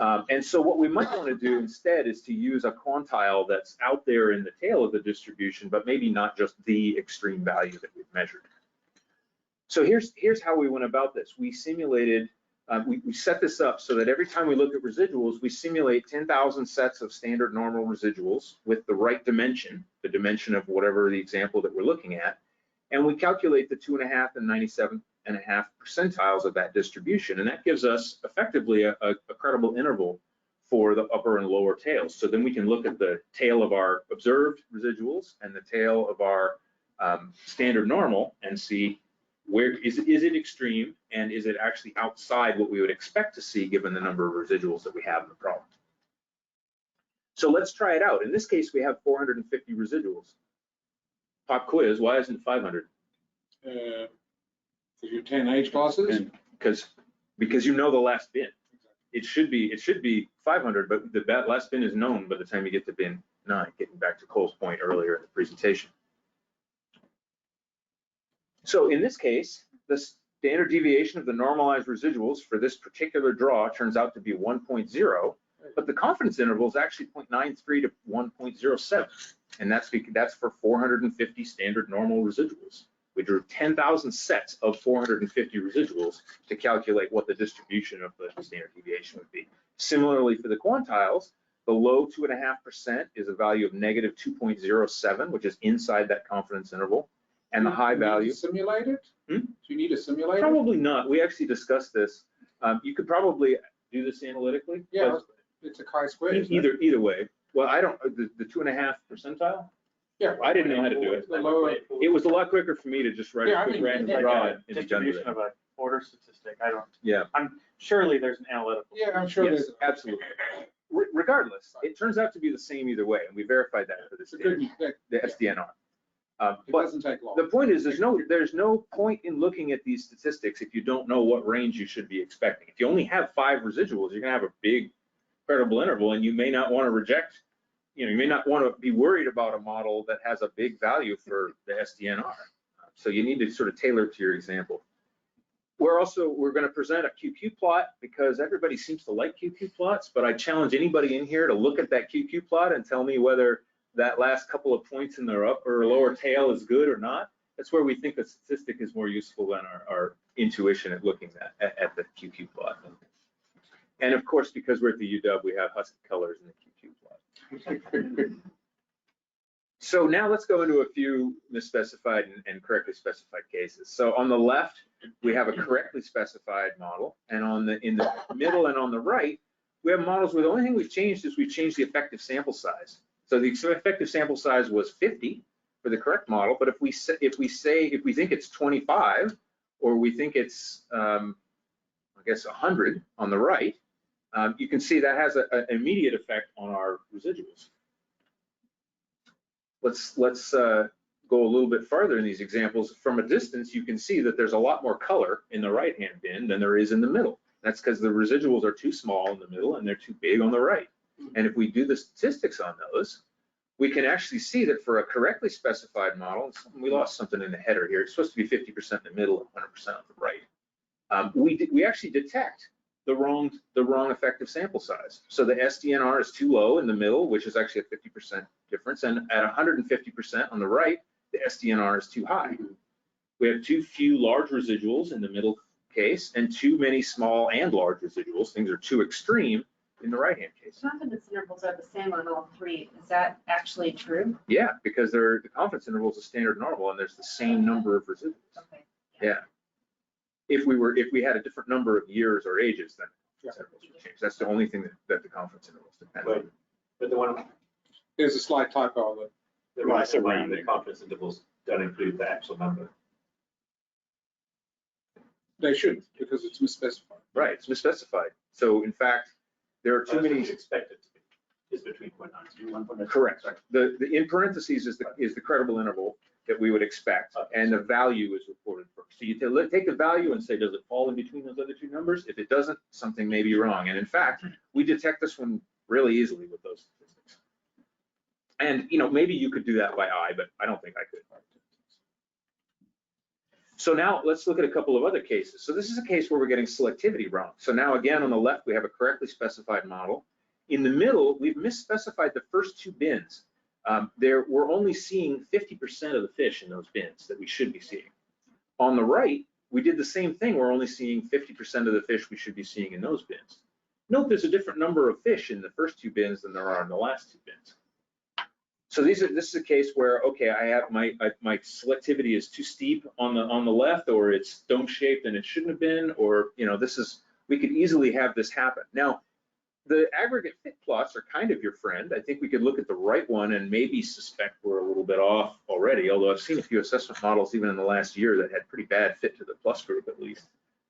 And so what we might want to do instead is to use a quantile that's out there in the tail of the distribution, but maybe not just the extreme value that we've measured. So here's how we went about this. We simulated, we set this up so that every time we look at residuals, we simulate 10,000 sets of standard normal residuals with the right dimension, the dimension of whatever the example that we're looking at. And we calculate the 2.5 and 97.5 percentiles of that distribution. And that gives us effectively a credible interval for the upper and lower tails. So then we can look at the tail of our observed residuals and the tail of our standard normal and see where is it extreme, and is it actually outside what we would expect to see given the number of residuals that we have in the problem. So let's try it out. In this case, we have 450 residuals. Pop quiz, why isn't it 500? Because you're 10 age classes? Because you know the last bin. It should be 500, but the last bin is known by the time you get to bin 9, getting back to Cole's point earlier in the presentation. So in this case, the standard deviation of the normalized residuals for this particular draw turns out to be 1.0, but the confidence interval is actually 0.93 to 1.07. And that's for 450 standard normal residuals. We drew 10,000 sets of 450 residuals to calculate what the distribution of the standard deviation would be. Similarly for the quantiles, the low 2.5% is a value of negative 2.07, which is inside that confidence interval. And the high value. Simulate it? Do you need to simulate it? Probably not. We actually discussed this. You could probably do this analytically. Yeah, it's a chi-square. Either way. Well, I don't, the 2.5 percentile? Yeah. I didn't know how to do it. It was a lot quicker for me to just write a quick random draw and be done with it. Distribution of a order statistic, I don't. Yeah. Surely there's an analytical. Yeah, I'm sure there's. Absolutely. Regardless, it turns out to be the same either way, and we verified that for this the SDNR. It doesn't take long. The point is, there's no point in looking at these statistics if you don't know what range you should be expecting. If you only have 5 residuals, you're gonna have a big credible interval, and you may not want to reject, you may not want to be worried about a model that has a big value for the SDNR. So you need to sort of tailor it to your example. We're going to present a QQ plot because everybody seems to like QQ plots, but I challenge anybody in here to look at that QQ plot and tell me whether that last couple of points in their upper or lower tail is good or not. That's where we think the statistic is more useful than our intuition at looking at the QQ plot. And of course, because we're at the UW, we have Husky colors in the QQ plot. So now let's go into a few misspecified and correctly specified cases. So on the left, we have a correctly specified model, and in the middle and on the right, we have models where the only thing we've changed is we've changed the effective sample size. So the effective sample size was 50 for the correct model, but if we think it's 25, or we think it's I guess 100 on the right, you can see that has an immediate effect on our residuals. Let's go a little bit further in these examples. From a distance, you can see that there's a lot more color in the right-hand bin than there is in the middle. That's because the residuals are too small in the middle and they're too big on the right. And if we do the statistics on those, we can actually see that for a correctly specified model, we lost something in the header here. It's supposed to be 50% in the middle and 100% on the right. We actually detect the wrong effective sample size. So the SDNR is too low in the middle, which is actually a 50% difference, and at 150% on the right, the SDNR is too high. We have too few large residuals in the middle case, and too many small and large residuals. Things are too extreme in the right-hand case. Confidence intervals are the same on all 3. Is that actually true? Yeah, because the confidence interval is a standard normal, and there's the same number of residuals. Okay. Yeah. If we had a different number of years or ages, then intervals would change. That's the only thing that the confidence intervals depend on. But the one, There's a slight typo on it. the right around the confidence intervals don't include the actual number. They shouldn't, because it's misspecified. Right, it's misspecified. So in fact, there are too many. Expected to be, is between 0.92 and 1.9. Correct. The in parentheses is the credible interval that we would expect, and the value is reported first. So you take the value and say, does it fall in between those other two numbers? If it doesn't, something may be wrong. And in fact, we detect this one really easily with those statistics. And maybe you could do that by eye, but I don't think I could. So now let's look at a couple of other cases. So this is a case where we're getting selectivity wrong. So now again, on the left, we have a correctly specified model. In the middle, we've misspecified the first two bins. We're only seeing 50% of the fish in those bins that we should be seeing. On the right, we did the same thing. We're only seeing 50% of the fish we should be seeing in those bins. Note there's a different number of fish in the first two bins than there are in the last two bins. So this is a case where, okay, I have my selectivity is too steep on the left, or it's dome shaped and it shouldn't have been, or we could easily have this happen. Now, the aggregate fit plots are kind of your friend. I think we could look at the right one and maybe suspect we're a little bit off already, although I've seen a few assessment models even in the last year that had pretty bad fit to the plus group at least,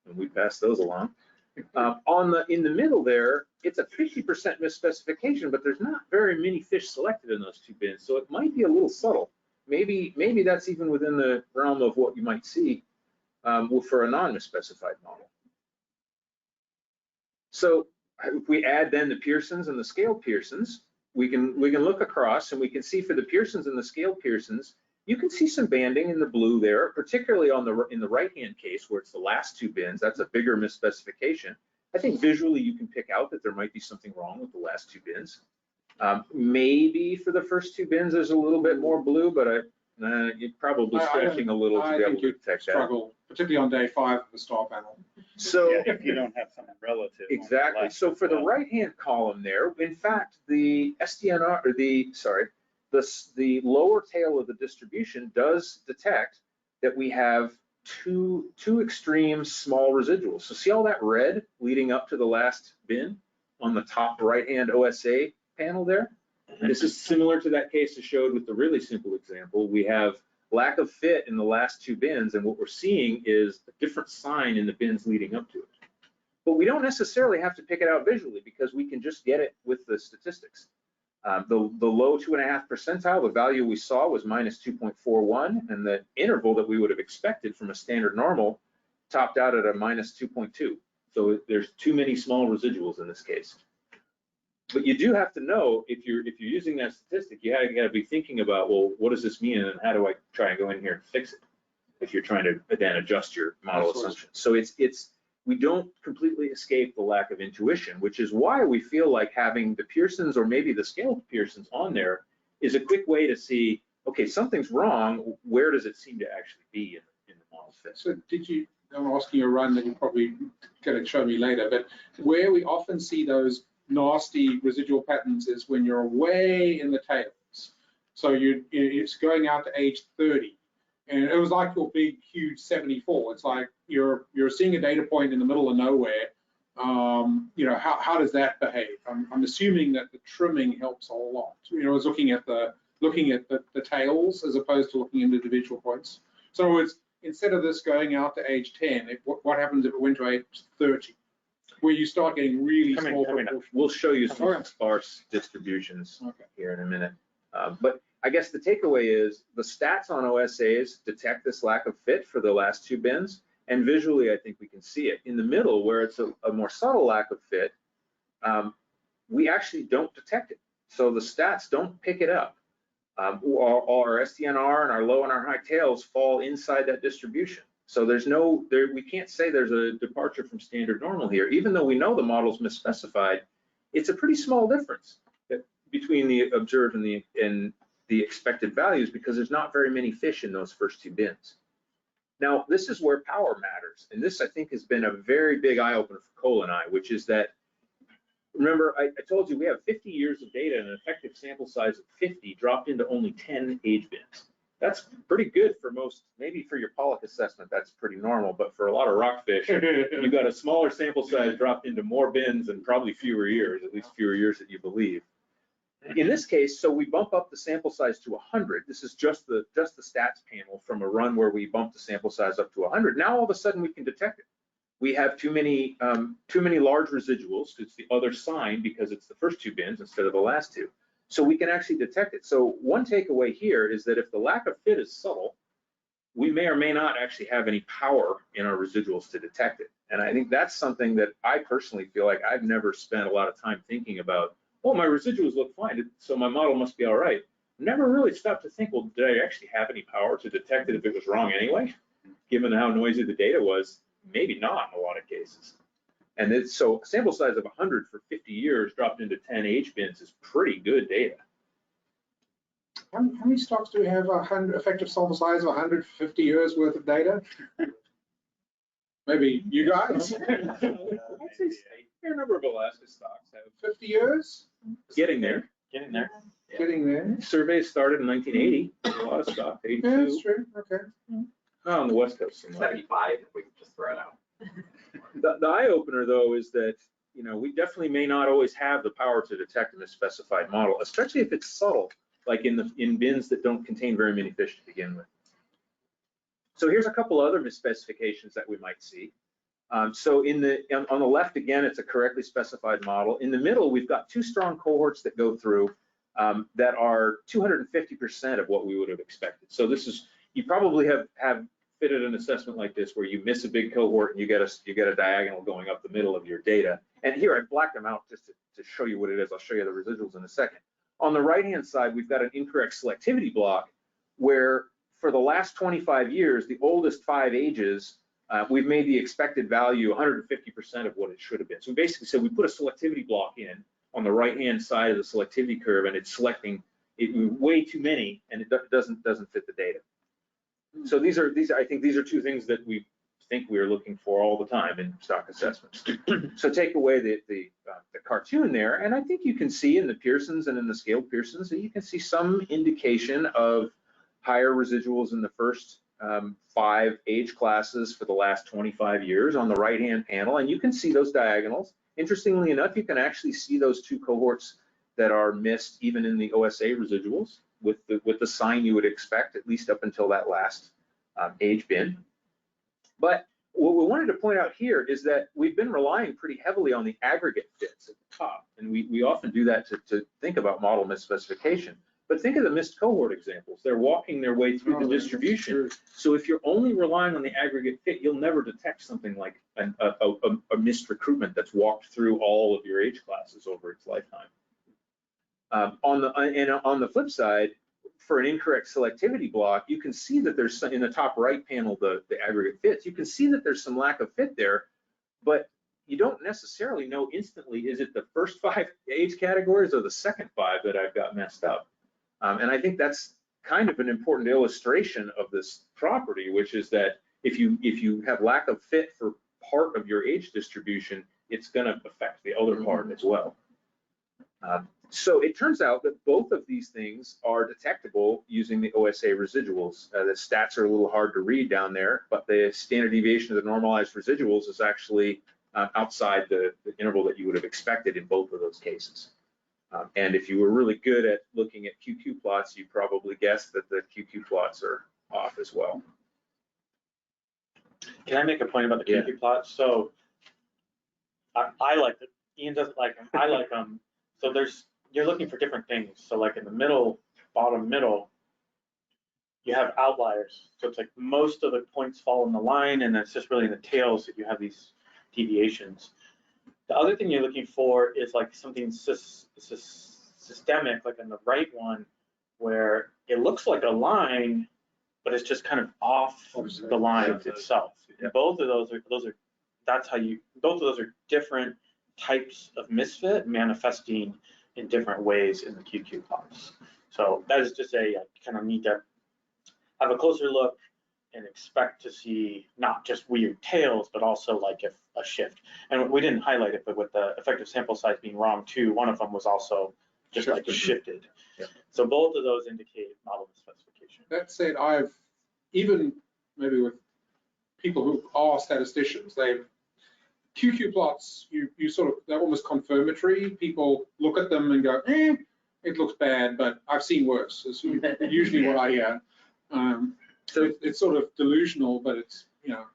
and we passed those along. In the middle there, it's a 50% misspecification, but there's not very many fish selected in those two bins, so it might be a little subtle. Maybe that's even within the realm of what you might see for a non-misspecified model. So if we add then the Pearsons and the scaled Pearsons, we can look across and we can see for the Pearsons and the scaled Pearsons, you can see some banding in the blue there, particularly in the right-hand case where it's the last two bins. That's a bigger misspecification. I think visually you can pick out that there might be something wrong with the last two bins. Maybe for the first two bins there's a little bit more blue, but you're probably stretching a little to be able to detect that. Struggle, particularly on day 5 of the star panel. So if you don't have something relative. Exactly. So for the right-hand column there, in fact, the SDNR, or the lower tail of the distribution does detect that we have two extreme small residuals. So see all that red leading up to the last bin on the top right-hand OSA panel there? This is similar to that case I showed with the really simple example. We have lack of fit in the last two bins, and what we're seeing is a different sign in the bins leading up to it. But we don't necessarily have to pick it out visually because we can just get it with the statistics. The low 2.5 percentile, the value we saw was minus 2.41, and the interval that we would have expected from a standard normal topped out at a minus 2.2. So there's too many small residuals in this case. But you do have to know, if you're using that statistic, you got to be thinking about, well, what does this mean, and how do I try and go in here and fix it? If you're trying to then adjust your model assumptions. So we don't completely escape the lack of intuition, which is why we feel like having the Pearsons or maybe the scaled Pearsons on there is a quick way to see, okay, something's wrong. Where does it seem to actually be in the model fit? So I'm asking you a run that you're probably going to show me later, but where we often see those nasty residual patterns is when you're way in the tails. So it's going out to age 30. And it was like your big, huge 74. It's like you're seeing a data point in the middle of nowhere. How does that behave? I'm assuming that the trimming helps a lot. I was looking at the tails as opposed to looking at individual points. So in other words, instead of this going out to age 10, what happens if it went to age 30? Where you start getting really small proportions. We'll show you some sparse distributions here in a minute. But I guess the takeaway is the stats on OSAs detect this lack of fit for the last two bins, and visually I think we can see it. In the middle, where it's a more subtle lack of fit, we actually don't detect it. So the stats don't pick it up. Our SDNR and our low and our high tails fall inside that distribution. So we can't say there's a departure from standard normal here. Even though we know the model's misspecified, it's a pretty small difference between the observed and the expected values, because there's not very many fish in those first two bins. Now, this is where power matters. And this, I think, has been a very big eye-opener for Cole and I, which is that, remember, I told you we have 50 years of data and an effective sample size of 50 dropped into only 10 age bins. That's pretty good for most, maybe for your pollock assessment, that's pretty normal, but for a lot of rockfish, you got a smaller sample size dropped into more bins and probably fewer years, at least fewer years that you believe. In this case, so we bump up the sample size to 100. This is just the stats panel from a run where we bump the sample size up to 100. Now all of a sudden we can detect it. We have too many large residuals. It's the other sign because it's the first two bins instead of the last two. So we can actually detect it. So one takeaway here is that if the lack of fit is subtle, we may or may not actually have any power in our residuals to detect it. And I think that's something that I personally feel like I've never spent a lot of time thinking about. Well, my residuals look fine, so my model must be all right. Never really stopped to think, well, did I actually have any power to detect it if it was wrong anyway? Given how noisy the data was, maybe not in a lot of cases. And it's, so a sample size of 100 for 50 years dropped into 10 age bins is pretty good data. How many stocks do we have 100 effective sample size of 150 years worth of data? Maybe you guys? I'd say a fair number of Alaska stocks have 50 years? Getting there. Getting there. Getting there. Surveys started in 1980. There's a lot of stocks. 82. Yeah, that's true. Okay. Oh, on the West Coast. Somewhere. 75, if we can just throw it out. The eye opener though is that, you know, we definitely may not always have the power to detect a misspecified model, especially if it's subtle, like in bins that don't contain very many fish to begin with. So here's a couple other misspecifications that we might see. So on the left, again, it's a correctly specified model. In the middle, we've got two strong cohorts that go through that are 250% of what we would have expected. So this is, you probably have fitted an assessment like this where you miss a big cohort and you get a diagonal going up the middle of your data. And here I blacked them out just to show you what it is. I'll show you the residuals in a second. On the right-hand side, we've got an incorrect selectivity block where for the last 25 years, the oldest 5 ages, we've made the expected value 150% of what it should have been. So we basically said we put a selectivity block in on the right-hand side of the selectivity curve, and it's selecting way too many, and it doesn't fit the data. So I think these are two things that we think we are looking for all the time in stock assessments. So take away the cartoon there, and I think you can see in the Pearsons and in the scaled Pearsons that you can see some indication of higher residuals in the first 5 age classes for the last 25 years on the right-hand panel, and you can see those diagonals. Interestingly enough, you can actually see those two cohorts that are missed even in the OSA residuals with the sign you would expect, at least up until that last age bin. But what we wanted to point out here is that we've been relying pretty heavily on the aggregate fits at the top, and we often do that to think about model misspecification. But think of the missed cohort examples. They're walking their way through the distribution. So if you're only relying on the aggregate fit, you'll never detect something like a missed recruitment that's walked through all of your age classes over its lifetime. On the flip side, for an incorrect selectivity block, you can see that there's some, in the top right panel, the aggregate fits, you can see that there's some lack of fit there, but you don't necessarily know instantly, is it the first 5 age categories or the second 5 that I've got messed up? And I think that's kind of an important illustration of this property, which is that if you have lack of fit for part of your age distribution, it's going to affect the other part as well. So it turns out that both of these things are detectable using the OSA residuals. The stats are a little hard to read down there, but the standard deviation of the normalized residuals is actually outside the interval that you would have expected in both of those cases. And if you were really good at looking at QQ plots, you probably guessed that the QQ plots are off as well. Can I make a point about the QQ plots? So I like them. Ian doesn't like them. I like them. So you're looking for different things. So like in the middle, bottom middle, you have outliers. So it's like most of the points fall in the line, and it's just really in the tails that you have these deviations. The other thing you're looking for is like something systemic, like in the right one, where it looks like a line, but it's just kind of off the line itself. Yeah. Both of those are different types of misfit manifesting in different ways in the QQ plots. So that is to say, I kind of need to have a closer look and expect to see not just weird tails, but also like if a shift. And we didn't highlight it, but with the effective sample size being wrong too, one of them was also just like shifted. So both of those indicate model misspecification. That said, I've, even maybe with people who are statisticians, they've, QQ plots, you sort of, they're almost confirmatory. People look at them and go, it looks bad, but I've seen worse. It's usually what I hear. So it's sort of delusional, but it's, you know,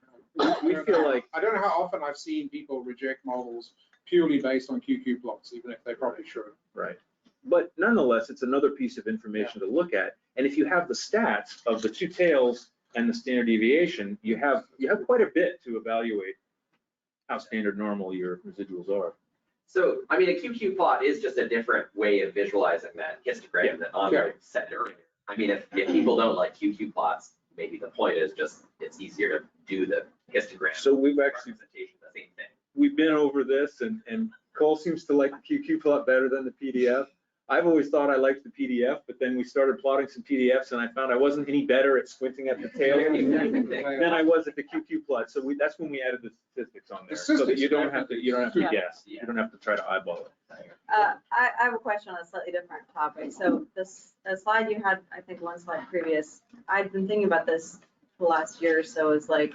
We feel like, I don't know how often I've seen people reject models purely based on QQ plots, even if they probably should. right. But nonetheless, it's another piece of information to look at. And if you have the stats of the two tails and the standard deviation, you have quite a bit to evaluate how standard normal your residuals are. So, I mean, a QQ plot is just a different way of visualizing that histogram that Andre said earlier. I mean, if people don't like QQ plots, maybe the point is just, it's easier to do the histogram. So we've actually, representation, the same thing. we've been over this, and Cole seems to like the QQ plot better than the PDF. I've always thought I liked the PDF, but then we started plotting some PDFs and I found I wasn't any better at squinting at the tail than I was at the QQ plot. So that's when we added the statistics on there, so that you don't have to guess. You don't have to try to eyeball it. I have a question on a slightly different topic. So the slide you had, I think one slide previous, I've been thinking about this the last year or so, is like,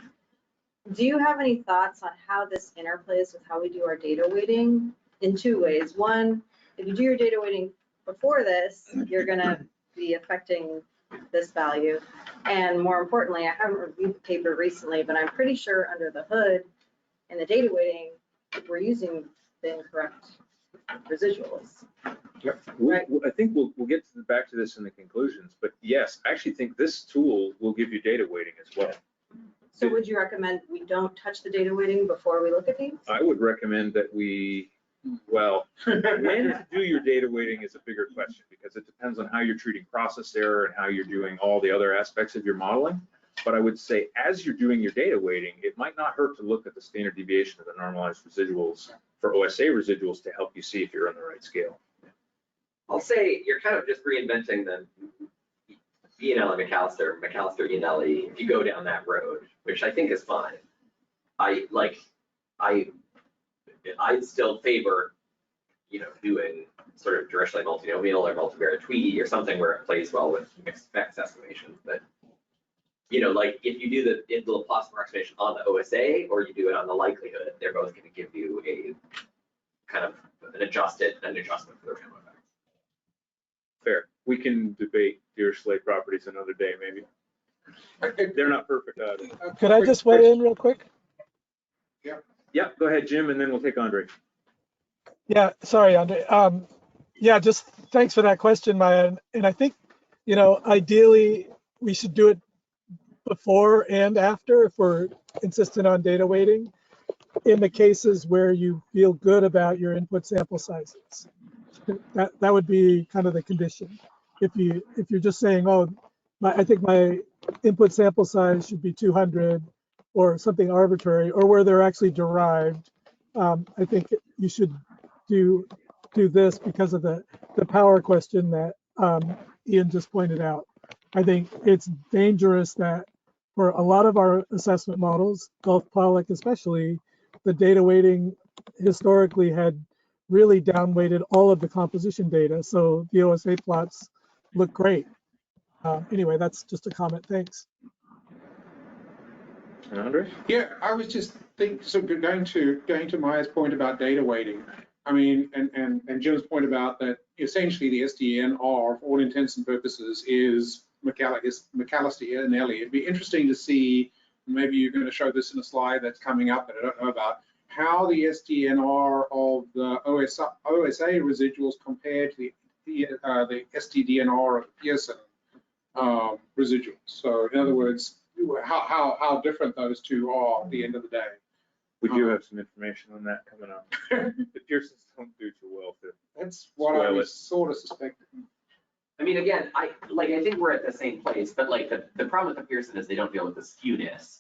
do you have any thoughts on how this interplays with how we do our data weighting in two ways? One, if you do your data weighting before this, you're gonna be affecting this value. And more importantly, I haven't reviewed the paper recently, but I'm pretty sure under the hood in the data weighting, we're using the incorrect residuals. Yep. Right. I think we'll get back to this in the conclusions, but yes, I actually think this tool will give you data weighting as well. So would you recommend we don't touch the data weighting before we look at these? I would recommend that we, well, when to do your data weighting is a bigger question, because it depends on how you're treating process error and how you're doing all the other aspects of your modeling. But I would say, as you're doing your data weighting, it might not hurt to look at the standard deviation of the normalized residuals for OSA residuals to help you see if you're on the right scale. I'll say you're kind of just reinventing the ENL and McAllister ENLE, if you go down that road, which I think is fine. I'd still favor, doing sort of directionally multinomial or multivariate Tweedy or something where it plays well with mixed effects estimation. But, like if you do the Laplace approximation on the OSA or you do it on the likelihood, they're both going to give you a kind of an adjustment for the random effects. Fair. We can debate Dirichlet properties another day, maybe. They're not perfect either. Could I just weigh in real quick? Yeah, go ahead, Jim, and then we'll take Andre. Yeah, sorry, Andre. Yeah, just thanks for that question, Maya. And I think, ideally we should do it before and after if we're insistent on data weighting in the cases where you feel good about your input sample sizes. That would be kind of the condition. If you're just saying, oh, I think my input sample size should be 200 or something arbitrary, or where they're actually derived, I think you should do this because of the power question that Ian just pointed out. I think it's dangerous that for a lot of our assessment models, Gulf Pollock especially, the data weighting historically had really downweighted all of the composition data. So the OSA plots look great. Anyway, that's just a comment. Thanks. Andre? Yeah, I was just thinking, so going to Maya's point about data weighting. I mean, and Jim's point about that essentially the SDNR, for all intents and purposes, is McAllister and Ellie. It'd be interesting to see, maybe you're going to show this in a slide that's coming up that I don't know about, how the SDNR of the OSA residuals compared to the STDNR of Pearson residuals. So in other words, how different those two are at the end of the day. We do have some information on that coming up. The Pearsons don't do too well to. That's what I was sort of suspecting. I mean, again, I think we're at the same place, but like the problem with the Pearson is they don't deal with the skewness.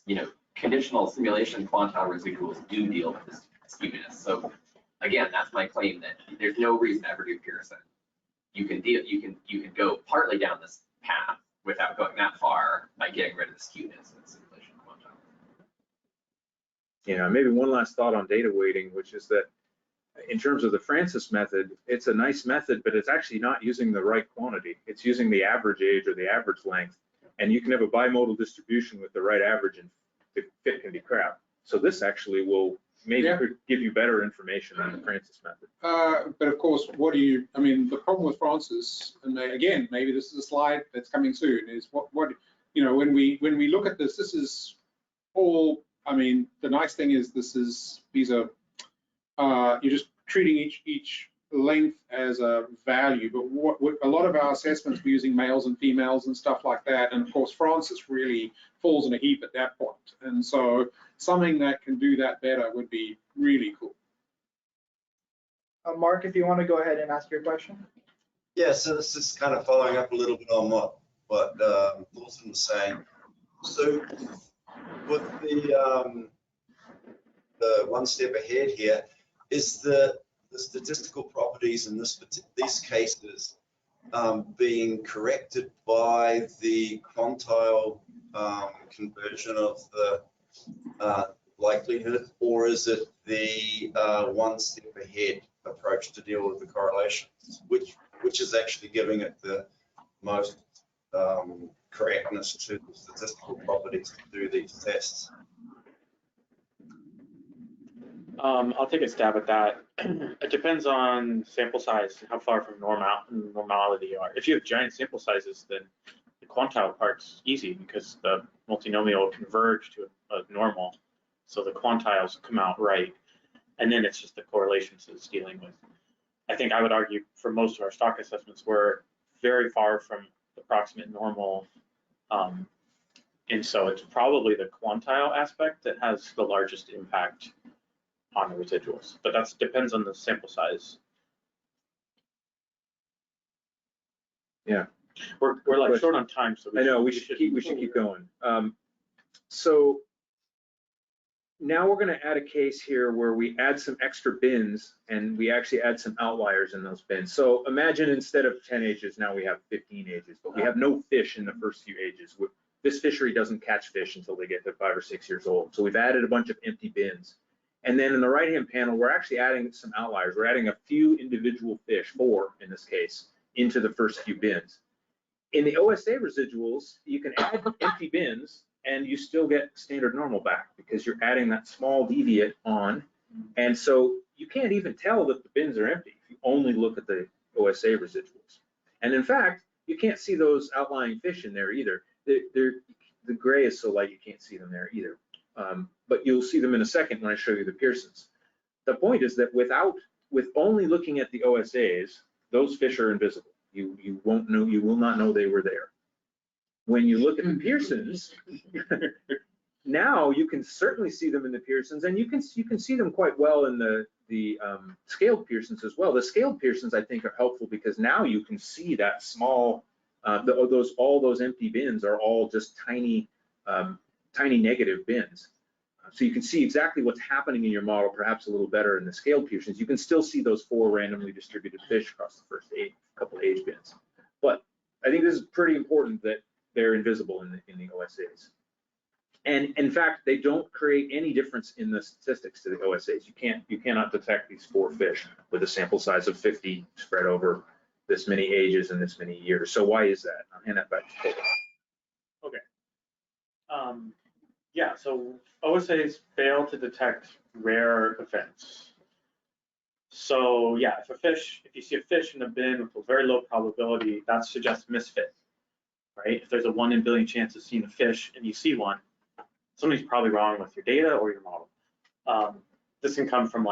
Conditional simulation quantile residuals do deal with this skewness. So again, that's my claim that there's no reason to ever do Pearson. You can go partly down this path without going that far by getting rid of the skewness in simulation quantile. Maybe one last thought on data weighting, which is that in terms of the Francis method, it's a nice method, but it's actually not using the right quantity. It's using the average age or the average length. And you can have a bimodal distribution with the right average and the fit can be crap. So this actually will maybe give you better information than the Francis method. But of course, the problem with Francis, and again, maybe this is a slide that's coming soon, is what when we look at this is all, the nice thing is these are, you're just treating each length as a value, but what a lot of our assessments we're using males and females and stuff like that, and of course Francis really falls in a heap at that point, and so something that can do that better would be really cool. Mark, if you want to go ahead and ask your question. Yeah, so this is kind of following up a little bit on what Lawson was saying. So with the one step ahead here, is the statistical properties in these cases being corrected by the quantile conversion of the likelihood, or is it the one step ahead approach to deal with the correlations, which is actually giving it the most correctness to the statistical properties to do these tests? I'll take a stab at that. It depends on sample size, how far from normality you are. If you have giant sample sizes, then the quantile part's easy because the multinomial will converge to a normal, so the quantiles come out right, and then it's just the correlations it's dealing with. I think I would argue for most of our stock assessments, we're very far from approximate normal, and so it's probably the quantile aspect that has the largest impact on the residuals, but that depends on the sample size. Yeah, we're like short on time, so I know we should keep going. So now we're going to add a case here where we add some extra bins and we actually add some outliers in those bins. So imagine instead of 10 ages, now we have 15 ages, but we have no fish in the first few ages. This fishery doesn't catch fish until they get to 5 or 6 years old. So we've added a bunch of empty bins. And then in the right-hand panel, we're actually adding some outliers. We're adding a few individual fish, 4 in this case, into the first few bins. In the OSA residuals, you can add empty bins and you still get standard normal back because you're adding that small deviate on. And so you can't even tell that the bins are empty if you only look at the OSA residuals. And in fact, you can't see those outlying fish in there either. The gray is so light you can't see them there either. But you'll see them in a second when I show you the Pearsons. The point is that with only looking at the OSAs, those fish are invisible. You won't know, you will not know they were there. When you look at the Pearsons, now you can certainly see them in the Pearsons, and you can see them quite well in the scaled Pearsons as well. The scaled Pearsons I think are helpful because now you can see that small, all those empty bins are all just tiny negative bins. So you can see exactly what's happening in your model, perhaps a little better in the scaled Pearsons. You can still see those 4 randomly distributed fish across the first couple age bins. But I think this is pretty important that they're invisible in the OSAs. And in fact, they don't create any difference in the statistics to the OSAs. You cannot detect these 4 fish with a sample size of 50 spread over this many ages and this many years. So why is that? I'll hand that back to Cole. Okay. Yeah, so OSAs fail to detect rare events. So yeah, if you see a fish in a bin with a very low probability, that suggests misfit, right? If there's a 1 in a billion chance of seeing a fish and you see one, something's probably wrong with your data or your model. This can come from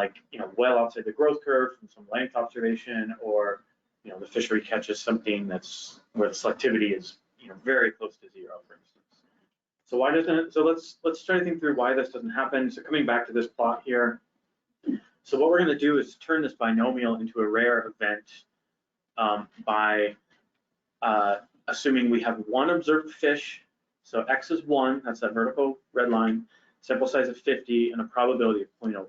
well outside the growth curve, from some length observation, or the fishery catches something that's where the selectivity is very close to 0, for instance. So why doesn't it? So let's try to think through why this doesn't happen. So coming back to this plot here. So what we're going to do is turn this binomial into a rare event by assuming we have 1 observed fish. So X is 1, that's that vertical red line, sample size of 50, and a probability of 0.01.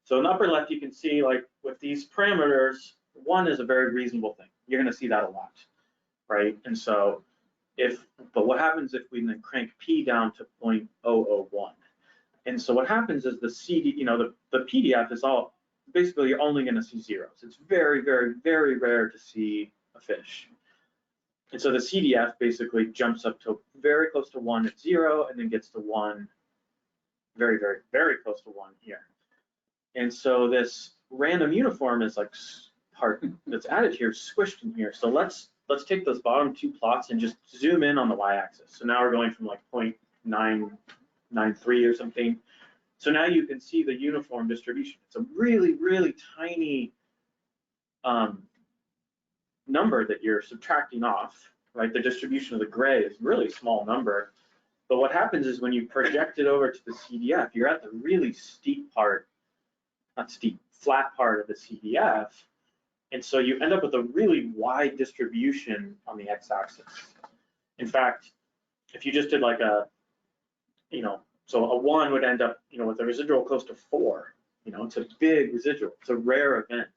So in the upper left, you can see with these parameters, 1 is a very reasonable thing. You're going to see that a lot, right? And so but what happens if we then crank P down to 0.001? And so what happens is the PDF is all basically you're only gonna see zeros. It's very, very, very rare to see a fish. And so the CDF basically jumps up to very close to 1 at 0, and then gets to 1, very, very, very close to 1 here. And so this random uniform is like part that's added here, squished in here. So let's take those bottom two plots and just zoom in on the y-axis. So now we're going from like 0.993 or something. So now you can see the uniform distribution. It's a really, really tiny number that you're subtracting off, right? The distribution of the gray is a really small number. But what happens is when you project it over to the CDF, you're at the really steep part, not steep, flat part of the CDF. And so you end up with a really wide distribution on the x-axis. In fact, if you just did like a, so a 1 would end up, with a residual close to 4. It's a big residual. It's a rare event.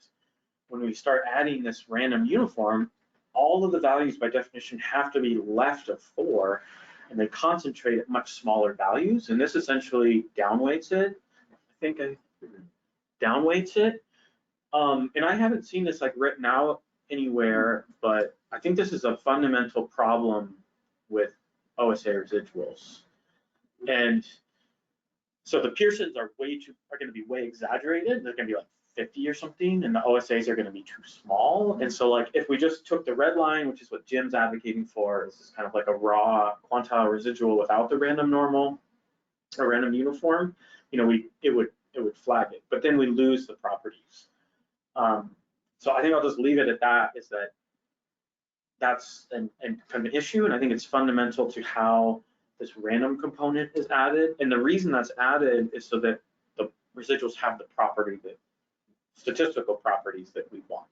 When we start adding this random uniform, all of the values by definition have to be left of 4, and they concentrate at much smaller values. And this essentially downweights it. Downweights it. And I haven't seen this like written out anywhere, but I think this is a fundamental problem with OSA residuals. And so the Pearsons are going to be way exaggerated. They're going to be like 50 or something, and the OSAs are going to be too small. And so like if we just took the red line, which is what Jim's advocating for, this is kind of like a raw quantile residual without the random normal or random uniform, it would flag it. But then we lose the properties. So I think I'll just leave it at that. Is that's kind of an issue, and I think it's fundamental to how this random component is added. And the reason that's added is so that the residuals have the statistical properties that we want.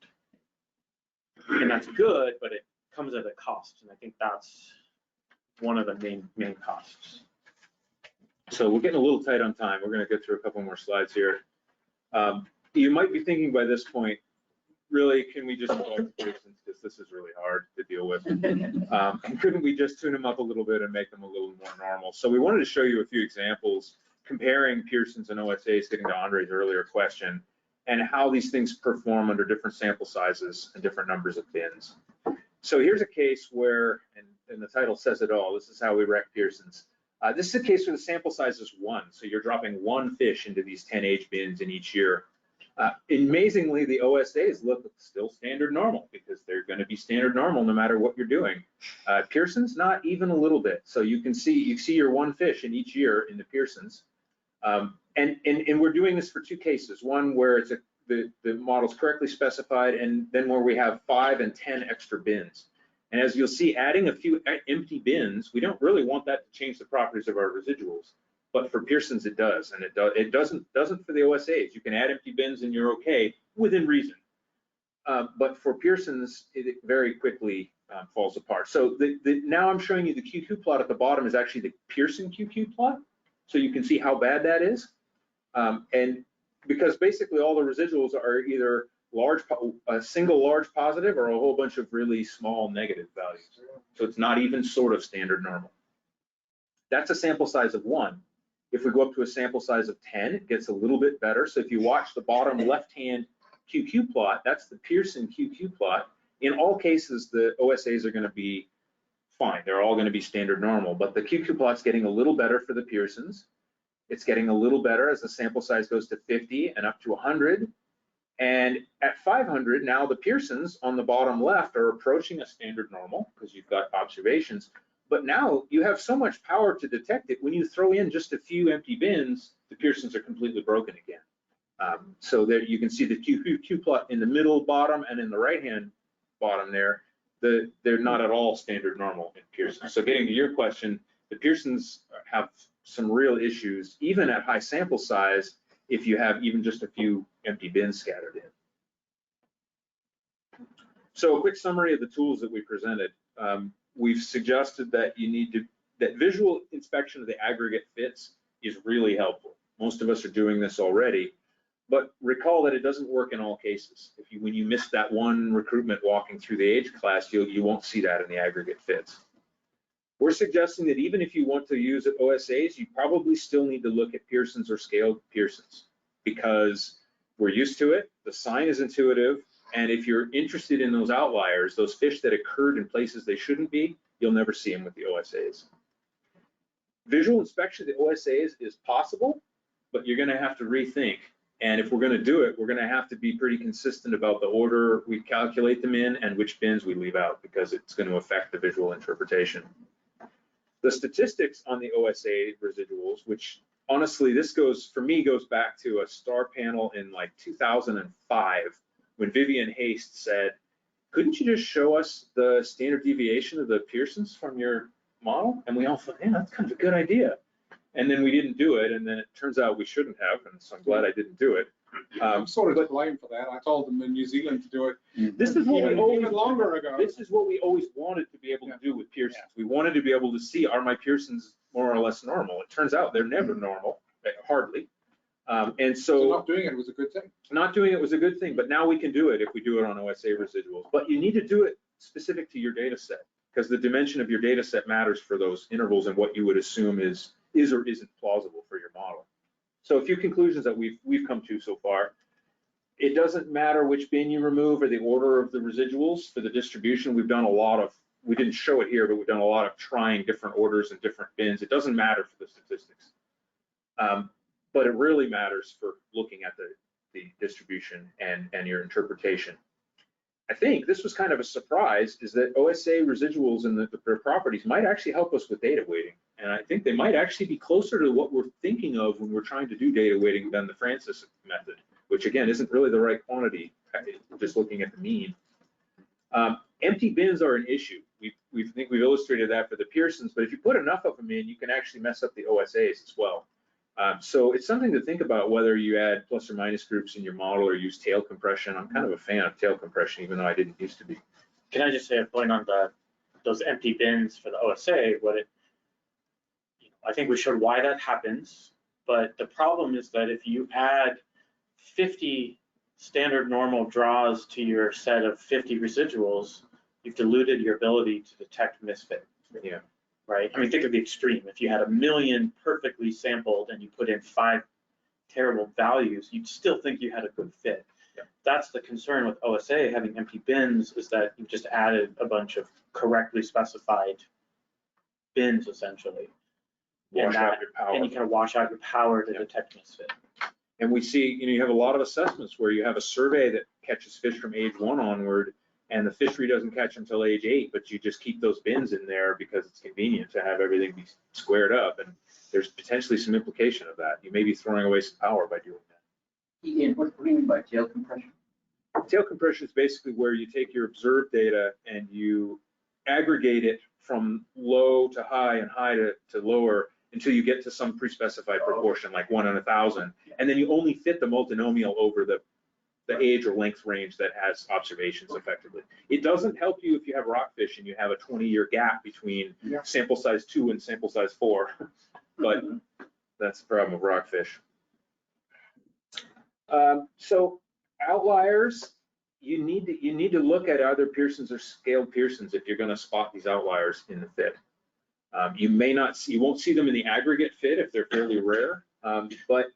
And that's good, but it comes at a cost. And I think that's one of the main costs. So we're getting a little tight on time. We're going to get through a couple more slides here. You might be thinking by this point, really, can we just talk to Pearsons, because this is really hard to deal with. And couldn't we just tune them up a little bit and make them a little more normal? So we wanted to show you a few examples comparing Pearsons and OSAs, getting to Andre's earlier question, and how these things perform under different sample sizes and different numbers of bins. So here's a case where, and the title says it all, this is how we wreck Pearsons. This is a case where the sample size is 1, so you're dropping 1 fish into these 10 age bins in each year. Amazingly, the OSAs look still standard normal, because they're going to be standard normal no matter what you're doing. Pearsons, not even a little bit. So you see your 1 fish in each year in the Pearsons. And we're doing this for 2 cases. One where it's the model's correctly specified, and then where we have 5 and 10 extra bins. And as you'll see, adding a few empty bins, we don't really want that to change the properties of our residuals. But for Pearsons, it does, and it doesn't for the OSAs. You can add empty bins and you're okay within reason. But for Pearsons, it very quickly falls apart. So now I'm showing you the QQ plot at the bottom is actually the Pearson QQ plot, so you can see how bad that is. And because basically all the residuals are either a single large positive or a whole bunch of really small negative values. So it's not even sort of standard normal. That's a sample size of 1. If we go up to a sample size of 10, it gets a little bit better. So if you watch the bottom left-hand QQ plot, that's the Pearson QQ plot. In all cases, the OSAs are going to be fine. They're all going to be standard normal, but the QQ plot's getting a little better for the Pearsons. It's getting a little better as the sample size goes to 50 and up to 100. And at 500, now the Pearsons on the bottom left are approaching a standard normal because you've got observations. But now you have so much power to detect it. When you throw in just a few empty bins, the Pearsons are completely broken again. So there you can see the QQ plot in the middle bottom and in the right-hand bottom there. They're not at all standard normal in Pearsons. So getting to your question, the Pearsons have some real issues, even at high sample size, if you have even just a few empty bins scattered in. So a quick summary of the tools that we presented. We've suggested that that visual inspection of the aggregate fits is really helpful. Most of us are doing this already, but recall that it doesn't work in all cases. When you miss that one recruitment walking through the age class, you won't see that in the aggregate fits. We're suggesting that even if you want to use OSAs, you probably still need to look at Pearsons or scaled Pearsons, because We're used to it. The sign is intuitive. And if you're interested in those outliers, those fish that occurred in places they shouldn't be, you'll never see them with the OSAs. Visual inspection of the OSAs is possible, but you're going to have to rethink. And if we're going to do it, we're going to have to be pretty consistent about the order we calculate them in and which bins we leave out, because it's going to affect the visual interpretation. The statistics on the OSA residuals, which honestly, this goes back to a star panel in like 2005, when Vivian Haste said, couldn't you just show us the standard deviation of the Pearsons from your model? And we all thought, yeah, that's kind of a good idea. And then we didn't do it, and then it turns out we shouldn't have, and so I'm glad I didn't do it. I'm sort of to blame for that. I told them in New Zealand to do it This is what even longer ago. This is what we always wanted to be able to do with Pearsons. We wanted to be able to see, are my Pearsons more or less normal? It turns out they're never normal, hardly. And so not doing it was a good thing. Not doing it was a good thing, but now we can do it if we do it on OSA residuals. But you need to do it specific to your data set, because the dimension of your data set matters for those intervals and what you would assume is or isn't plausible for your model. So a few conclusions that we've come to so far. It doesn't matter which bin you remove or the order of the residuals for the distribution. We've done a lot of, we didn't show it here, but we've done a lot of trying different orders and different bins. It doesn't matter for the statistics. But it really matters for looking at the distribution and your interpretation. I think this was kind of a surprise, is that OSA residuals and their properties might actually help us with data weighting. And I think they might actually be closer to what we're thinking of when we're trying to do data weighting than the Francis method, which again, isn't really the right quantity, just looking at the mean. Empty bins are an issue. We've illustrated that for the Pearsons, but if you put enough of them in, you can actually mess up the OSAs as well. So it's something to think about whether you add plus or minus groups in your model or use tail compression. I'm kind of a fan of tail compression, even though I didn't used to be. Can I just say a point on those empty bins for the OSA? I think we showed why that happens, but the problem is that if you add 50 standard normal draws to your set of 50 residuals, you've diluted your ability to detect misfit. Yeah. Right? I mean, think of the extreme. If you had 1 million perfectly sampled and you put in 5 terrible values, you'd still think you had a good fit. Yeah. That's the concern with OSA having empty bins, is that you've just added a bunch of correctly specified bins, essentially. Wash out your power. And you kind of wash out your power to detect misfit. And we see, you have a lot of assessments where you have a survey that catches fish from age 1 onward, and the fishery doesn't catch them until age 8, but you just keep those bins in there because it's convenient to have everything be squared up. And there's potentially some implication of that. You may be throwing away some power by doing that. Ian, what do you mean by tail compression? Tail compression is basically where you take your observed data and you aggregate it from low to high and high to lower until you get to some pre-specified proportion, like 1 in 1,000. And then you only fit the multinomial over the age or length range that has observations effectively. It doesn't help you if you have rockfish and you have a 20-year gap between sample size 2 and sample size 4, but that's the problem with rockfish. So outliers, you need to look at either Pearsons or scaled Pearsons if you're going to spot these outliers in the fit. You won't see them in the aggregate fit if they're fairly rare, but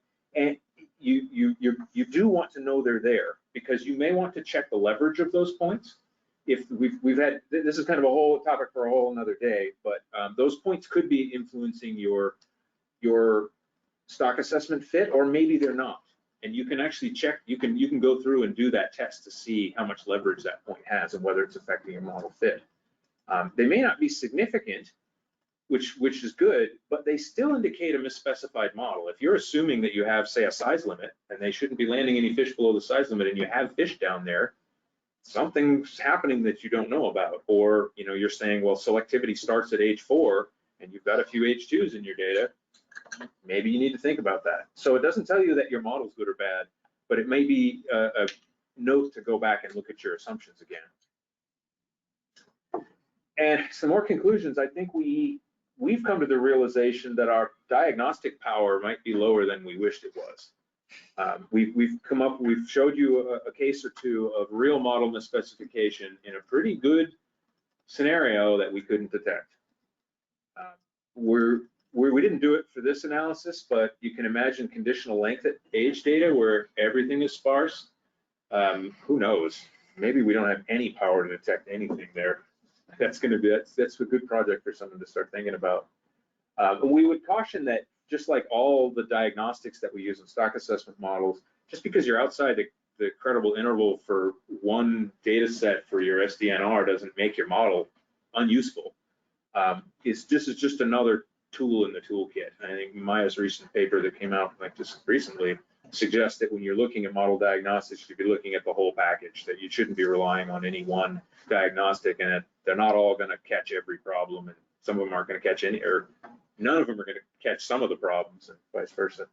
you do want to know they're there, because you may want to check the leverage of those points. If we've had, this is kind of a whole topic for a whole another day, but those points could be influencing your stock assessment fit, or maybe they're not. And you can actually check, you can go through and do that test to see how much leverage that point has and whether it's affecting your model fit. They may not be significant, which is good, but they still indicate a misspecified model. If you're assuming that you have, say, a size limit, and they shouldn't be landing any fish below the size limit, and you have fish down there, something's happening that you don't know about. Or you're saying, well, selectivity starts at age 4, and you've got a few H2s in your data. Maybe you need to think about that. So it doesn't tell you that your model's good or bad, but it may be a note to go back and look at your assumptions again. And some more conclusions. I think we've come to the realization that our diagnostic power might be lower than we wished it was. We've showed you a case or two of real model misspecification in a pretty good scenario that we couldn't detect. we didn't do it for this analysis, but you can imagine conditional length at age data where everything is sparse. Who knows? Maybe we don't have any power to detect anything there. That's a good project for someone to start thinking about. We would caution that just like all the diagnostics that we use in stock assessment models, just because you're outside the credible interval for one data set for your SDNR doesn't make your model unuseful. This is just another tool in the toolkit. I think Maya's recent paper that came out like just recently suggests that when you're looking at model diagnostics, you should be looking at the whole package, that you shouldn't be relying on any one diagnostic, and that they're not all going to catch every problem, and some of them aren't going to catch any, or none of them are going to catch some of the problems, and vice versa.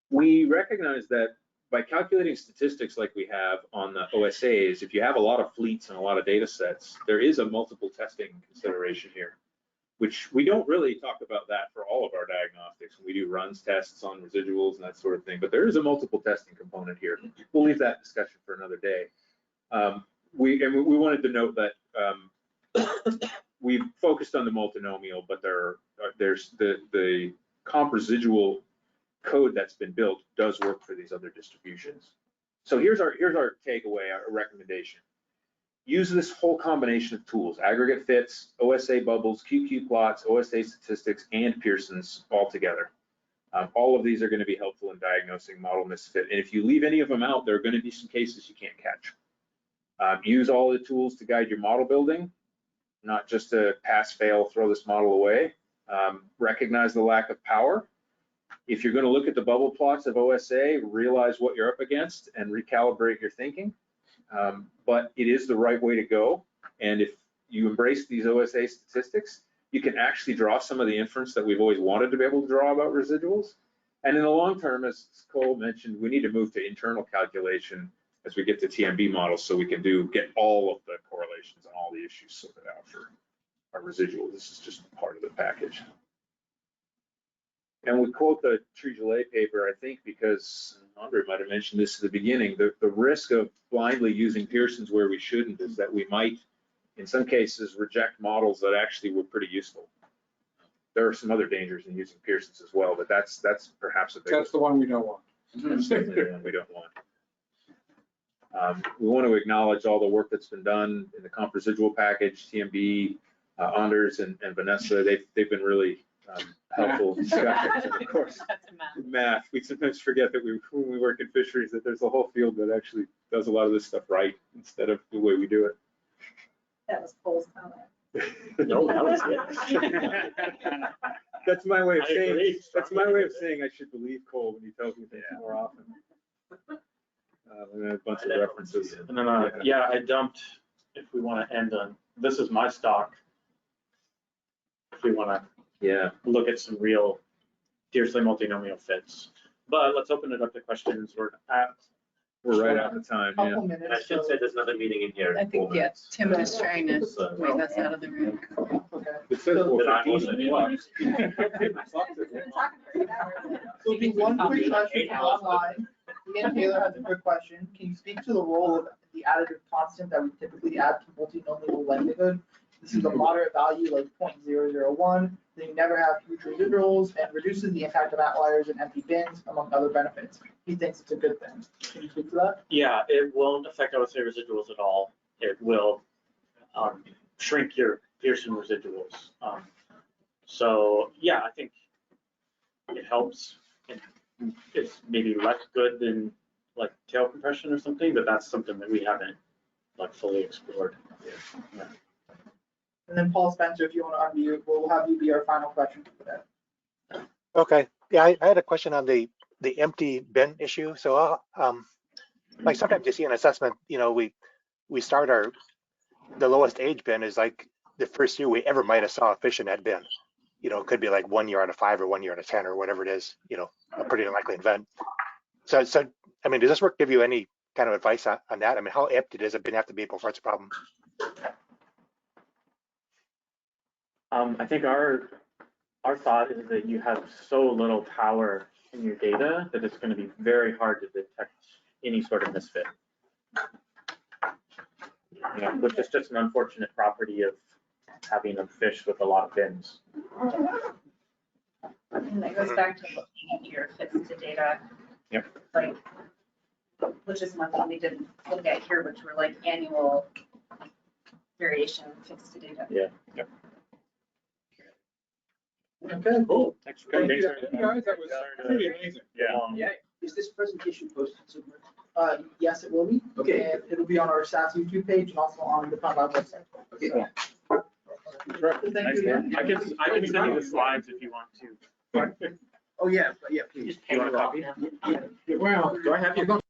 We recognize that by calculating statistics like we have on the OSAs, if you have a lot of fleets and a lot of data sets, there is a multiple testing consideration here, which we don't really talk about that for all of our diagnostics. We do runs tests on residuals and that sort of thing, but there is a multiple testing component here. We'll leave that discussion for another day. We wanted to note that we've focused on the multinomial, but there's the comp residual code that's been built does work for these other distributions. So here's our takeaway, our recommendation. Use this whole combination of tools, aggregate fits, OSA bubbles, QQ plots, OSA statistics, and Pearson's all together. All of these are going to be helpful in diagnosing model misfit. And if you leave any of them out, there are going to be some cases you can't catch. Use all the tools to guide your model building, not just to pass, fail, throw this model away. Recognize the lack of power. If you're going to look at the bubble plots of OSA, realize what you're up against and recalibrate your thinking. But it is the right way to go. And if you embrace these OSA statistics, you can actually draw some of the inference that we've always wanted to be able to draw about residuals. And in the long term, as Cole mentioned, we need to move to internal calculation as we get to TMB models so we can get all of the correlations and all the issues sorted out for our residual. This is just part of the package. And we quote the Trigelet paper, I think, because Andre might have mentioned this at the beginning, the risk of blindly using Pearson's where we shouldn't is that we might, in some cases, reject models that actually were pretty useful. There are some other dangers in using Pearson's as well, but that's perhaps a big one. That's the one we don't want. That's the one we don't want. We want to acknowledge all the work that's been done in the comp residual package, TMB, Anders and Vanessa, they've been really helpful discussions. And of course, math. We sometimes forget that when we work in fisheries, that there's a whole field that actually does a lot of this stuff right instead of the way we do it. That was Cole's comment. No, that was it. That's my way of saying. That's my way of saying I should believe Cole when he tells me things more often. And a bunch of references. And then, I dumped. If we want to end on, this is my stock. If we want to, look at some real fiercely multinomial fits. But let's open it up to questions. We're right out of time. Yeah. And I should say there's another meeting in here. I think, Tim is trying to wing us out of the room. It says Then I we'll wasn't in. So be one quick question online. Ian Taylor has a quick question. Can you speak to the role of the additive constant that we typically add to multinomial likelihood? This is a moderate value like 0.001. Then you never have huge residuals and reduces the impact of outliers and empty bins, among other benefits. He thinks it's a good thing. Can you speak to that? Yeah, it won't affect, I would say, residuals at all. It will shrink your Pearson residuals. So yeah, I think it helps. It's maybe less good than like tail compression or something, but that's something that we haven't like fully explored. Yeah. And then Paul Spencer, if you want to unmute, we'll have you be our final question for today. Okay. Yeah, I had a question on the empty bin issue. So like sometimes you see an assessment, we start the lowest age bin is like the first year we ever might have saw a fish in that bin. It could be like 1 year out of 5 or 1 year out of 10 or whatever it is, a pretty unlikely event. So I mean, does this work give you any kind of advice on that? I mean, how empty does a bin have to be before it's a problem? I think our thought is that you have so little power in your data that it's going to be very hard to detect any sort of misfit. Which is just an unfortunate property of having a fish with a lot of bins. And it goes back to looking at your fits to data. Yep. Like, which is one thing we didn't look at here, which were like annual variation fits to data. Yeah. Yep. Okay, cool. Thanks for coming. Thank you guys, that was pretty amazing. Yeah. Yeah, is this presentation posted somewhere? Yes, it will be. Okay. And it'll be on our SAS YouTube page and also on the Town Lab website. Okay. Thank Nice you work. again. I can send you the slides if you want to. Oh, yeah, please. Do you want a copy? Yeah, well, Do I have your?